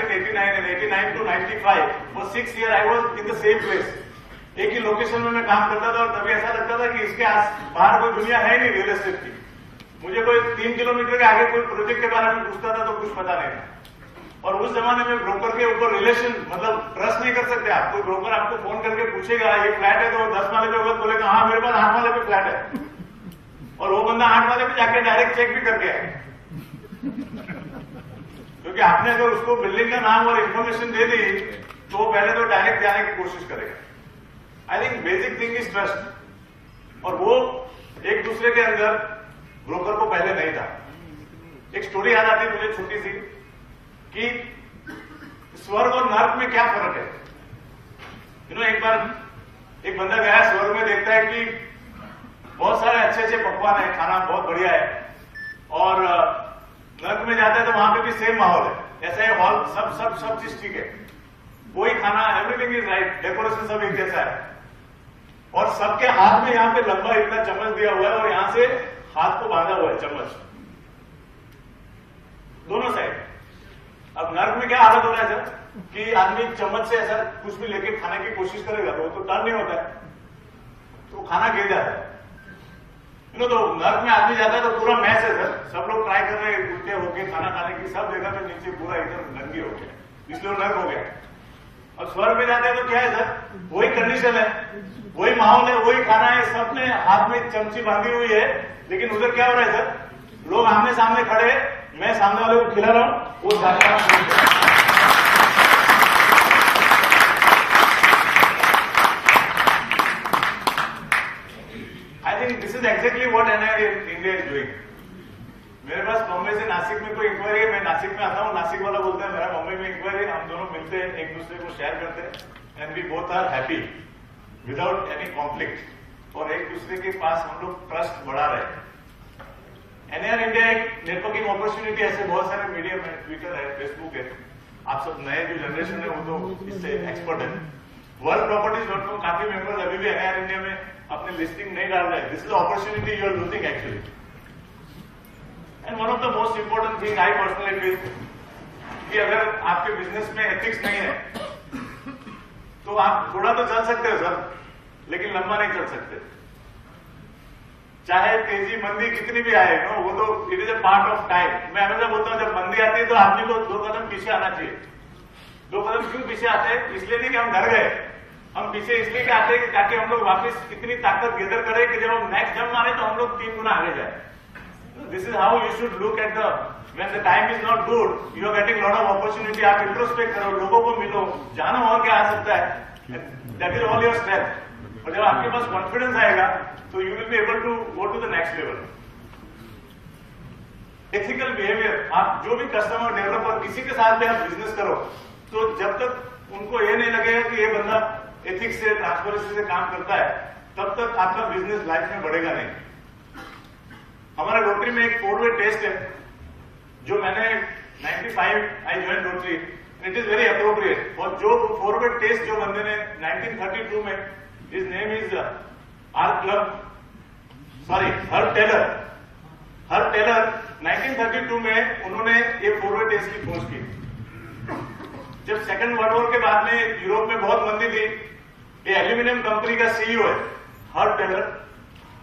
in 89 and 89 to 95 for 6 years I was in the same place. एक ही location में मैं काम करता था और तभी ऐसा लगता था कि इसके बाहर कोई दुनिया है नहीं रियल एस्टेट की. मुझे कोई 3 किलोमीटर के आगे कोई प्रोजेक्ट के बारे में पूछता था तो कुछ पता नहीं था. और उस जमाने में ब्रोकर के ऊपर रिलेशन मतलब ट्रस्ट नहीं कर सकते आप. कोई ब्रोकर आपको फोन करके पूछेगा ये फ्लैट है तो 10 वाले पे होगा बोलेगा हाँ मेरे पास 8 वाले पे फ्लैट है, और वो बंदा 8 वाले पे जाके डायरेक्ट चेक भी करके आए. क्योंकि आपने अगर उसको बिल्डिंग का नाम और इन्फॉर्मेशन दे दी तो वो पहले तो डायरेक्ट जाने की कोशिश करेगा. I think basic thing is trust. और वो एक दूसरे के अंदर ब्रोकर को पहले नहीं था. एक स्टोरी याद आती मुझे छोटी सी कि स्वर्ग और नर्क में क्या फर्क है. एक बार एक बंदा गया स्वर्ग में, देखता है कि बहुत सारे अच्छे अच्छे पकवान है, खाना बहुत बढ़िया है. और नर्क में जाता है तो वहां पे भी सेम माहौल है, ऐसा है हॉल, सब चीज ठीक है, कोई खाना एवरीथिंग इज राइट, डेकोरेशन सब एक जैसा है. और सबके हाथ में यहाँ पे लंबा इतना चम्मच दिया हुआ है और यहां से हाथ को बांधा हुआ है चम्मच दोनों साइड. अब नर्क में क्या हालत हो रहा है सर कि आदमी चम्मच से ऐसा कुछ भी लेके खाने की कोशिश करेगा तो वो तो टर्न नहीं होता है, तो खाना गिर जाता है. तो नर्क में आदमी जाता है तो पूरा मैच है सर, सब लोग ट्राई कर रहे हैं उल्टे होके खाना खाने की, सब जगह पे नीचे पूरा एकदम गंदगी हो गया, इसलिए नर्क हो गया. और स्वर्ग में जाते हैं तो क्या है सर, वही कंडीशन है, वही माहौल है, वही खाना है, सबने हाथ में चमची बांधी हुई है. लेकिन उधर क्या हो रहा है सर, लोग आमने सामने खड़े, मैं सामने वाले को खिला रहा हूं, वो आई think this is exactly what NIR India is doing. मेरे पास बॉम्बे से नासिक में कोई इंक्वायरी है, मैं नासिक में आता हूँ, नासिक वाला बोलता है मेरा बॉम्बे में इंक्वायरी, हम दोनों मिलते हैं, एक दूसरे को शेयर करते हैं and we both are happy without any conflict. और एक दूसरे के पास हम लोग ट्रस्ट बढ़ा रहे हैं. NIR इंडिया एक नेटवर्किंग अपॉर्चुनिटी, ऐसे बहुत सारे मीडियम है, ट्विटर है, फेसबुक है. आप सब नए जो जनरेशन है वो तो इससे एक्सपर्ट है. worldproperties.com काफी मेंबर्स अभी भी NIR इंडिया में अपने लिस्टिंग नहीं डाल रहे, this is opportunity you are losing actually. And one of the most important thing I personally feel कि अगर आपके बिजनेस में एथिक्स नहीं है तो आप थोड़ा तो चल सकते हो सर, लेकिन लंबा नहीं चल सकते. चाहे तेजी मंदी कितनी भी आए नो, वो तो it is a part of time. मैं हमेशा बोलता हूँ जब मंदी आती है तो आदमी को 2 कदम पीछे आना चाहिए. 2 कदम क्यों पीछे आते हैं? इसलिए नहीं कि हम डर गए, हम पीछे इसलिए कि आते हैं कि ताकि हम लोग वापस इतनी ताकत गेदर करें कि जब हम नेक्स्ट जंप मारे तो हम लोग 3 गुना आगे जाए. This is how you should look at the when the time is not good, you are getting lot of opportunity. आप इंट्रोस्पेक्ट करो, लोगों को मिलो, जानो और क्या आ सकता है. That is all your strength. और जब आपके पास कॉन्फिडेंस आएगा तो you will be able to go to the next level. Ethical behaviour, आप जो भी कस्टमर डेवलपर किसी के साथ भी आप बिजनेस करो तो जब तक उनको ये नहीं लगेगा कि ये बंदा एथिक्स से, ट्रांसपेरेंसी से काम करता है, तब तक आपका बिजनेस लाइफ में बढ़ेगा नहीं. हमारा रोटरी में एक 4-way टेस्ट है जो मैंने 95 I join Rotary, it is very appropriate. और जो 4-way टेस्ट जो बंदे ने 1932 में, his name is her Taylor. 1932 में उन्होंने ये 4-way टेस्ट की खोज की. जब सेकंड वर्ल्ड वॉर के बाद में यूरोप में बहुत मंदी थी, ये एल्यूमिनियम कंपनी का सीईओ है हर टेलर,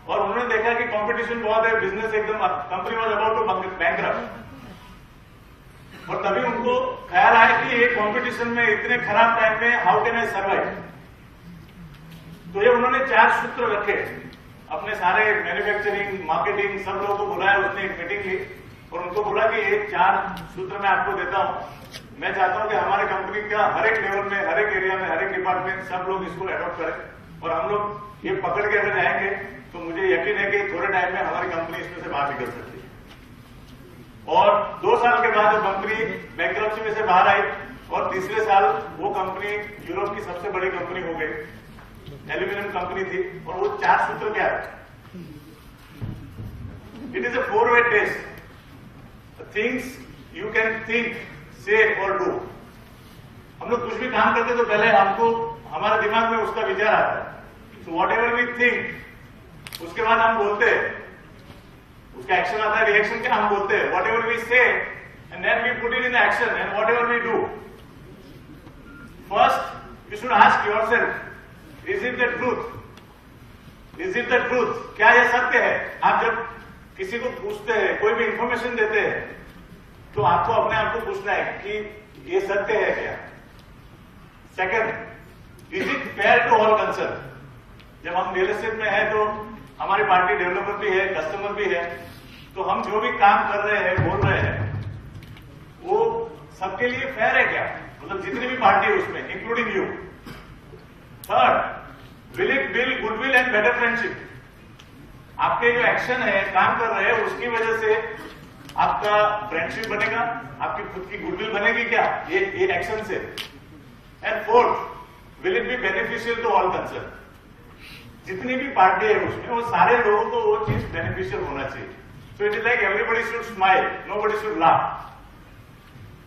और उन्होंने देखा कि कंपटीशन बहुत है, बिजनेस एकदम, company was about to bankrupt. और तभी उनको ख्याल आया कि ये कंपटीशन में इतने खराब टाइम में हाउ कैन आई सर्वाइव. तो ये उन्होंने 4 सूत्र रखे. अपने सारे मैन्युफैक्चरिंग, मार्केटिंग, सब लोगों को बुलाया, उसने एक मीटिंग ली और उनको बोला कि ये 4 सूत्र मैं आपको देता हूं. मैं चाहता हूं कि हमारे कंपनी का हर एक लेवल में, हर एक एरिया में, हर एक डिपार्टमेंट सब लोग इसको एडॉप्ट करें और हम लोग ये पकड़ के अगर जाएंगे तो मुझे यकीन है कि थोड़े टाइम में हमारी कंपनी इसमें से बाहर निकल सकती है. और 2 साल के बाद वो कंपनी बैंकरप्सी में से बाहर आई और तीसरे साल वो कंपनी यूरोप की सबसे बड़ी कंपनी हो गई. एल्यूमिनियम कंपनी थी. और वो 4 सूत्र क्या है? It is a 4-way test. Things you can think, say और डू. हम लोग कुछ भी काम करते तो पहले हमको हमारे दिमाग में उसका विचार आता है. So whatever we think, उसके बाद हम बोलते हैं, उसका एक्शन आता है, रिएक्शन क्या हम बोलते हैं. Whatever we say and then we put it in action and whatever we do. First you should ask yourself, is it the truth? Is it the truth? क्या यह सत्य है? आप जब किसी को पूछते हैं, कोई भी इंफॉर्मेशन देते हैं, तो आपको अपने आप को पूछना है कि ये सत्य है क्या. Second, is it fair to all concern? जब हम रियल एस्टेट में है तो हमारी पार्टी डेवलपर भी है, कस्टमर भी है, तो हम जो भी काम कर रहे हैं, बोल रहे हैं, वो सबके लिए फेयर है क्या? मतलब जितनी भी पार्टी है उसमें, including you. Third, will it build goodwill and better friendship? आपके जो एक्शन है, काम कर रहे हैं, उसकी वजह से आपका फ्रेंडशिप बनेगा, आपकी खुद की गुडविल बनेगी क्या ये एक्शन से. And fourth, will it be beneficial to all concern? जितनी भी पार्टी है उसमें, वो सारे लोगों को वो चीज बेनिफिशियल होना चाहिए. So it is like everybody should smile, nobody should laugh.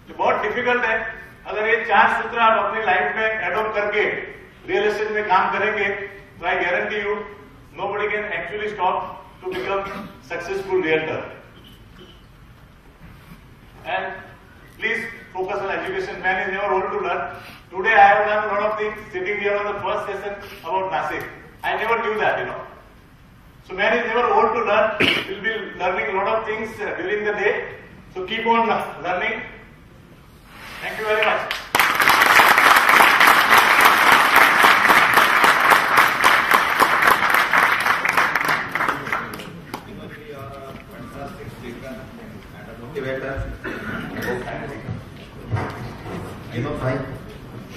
तो बहुत डिफिकल्ट है. अगर ये 4 सूत्र आप अपनी लाइफ में एडॉप्ट करके रियल एस्टेट में काम करेंगे तो I guarantee you nobody can actually stop to become successful realtor. And please focus on education. Man is never old to learn. Today I have learned a lot of things sitting here on the first session about Nasik. I never knew that, So man is never old to learn. We'll be learning a lot of things during the day. So keep on learning. Thank you very much.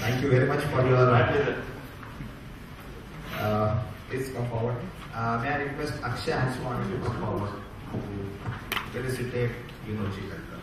Thank you very much for your. Please come forward. May I request Akshay Hanswani to come forward to felicitate Vinod Chikalkar.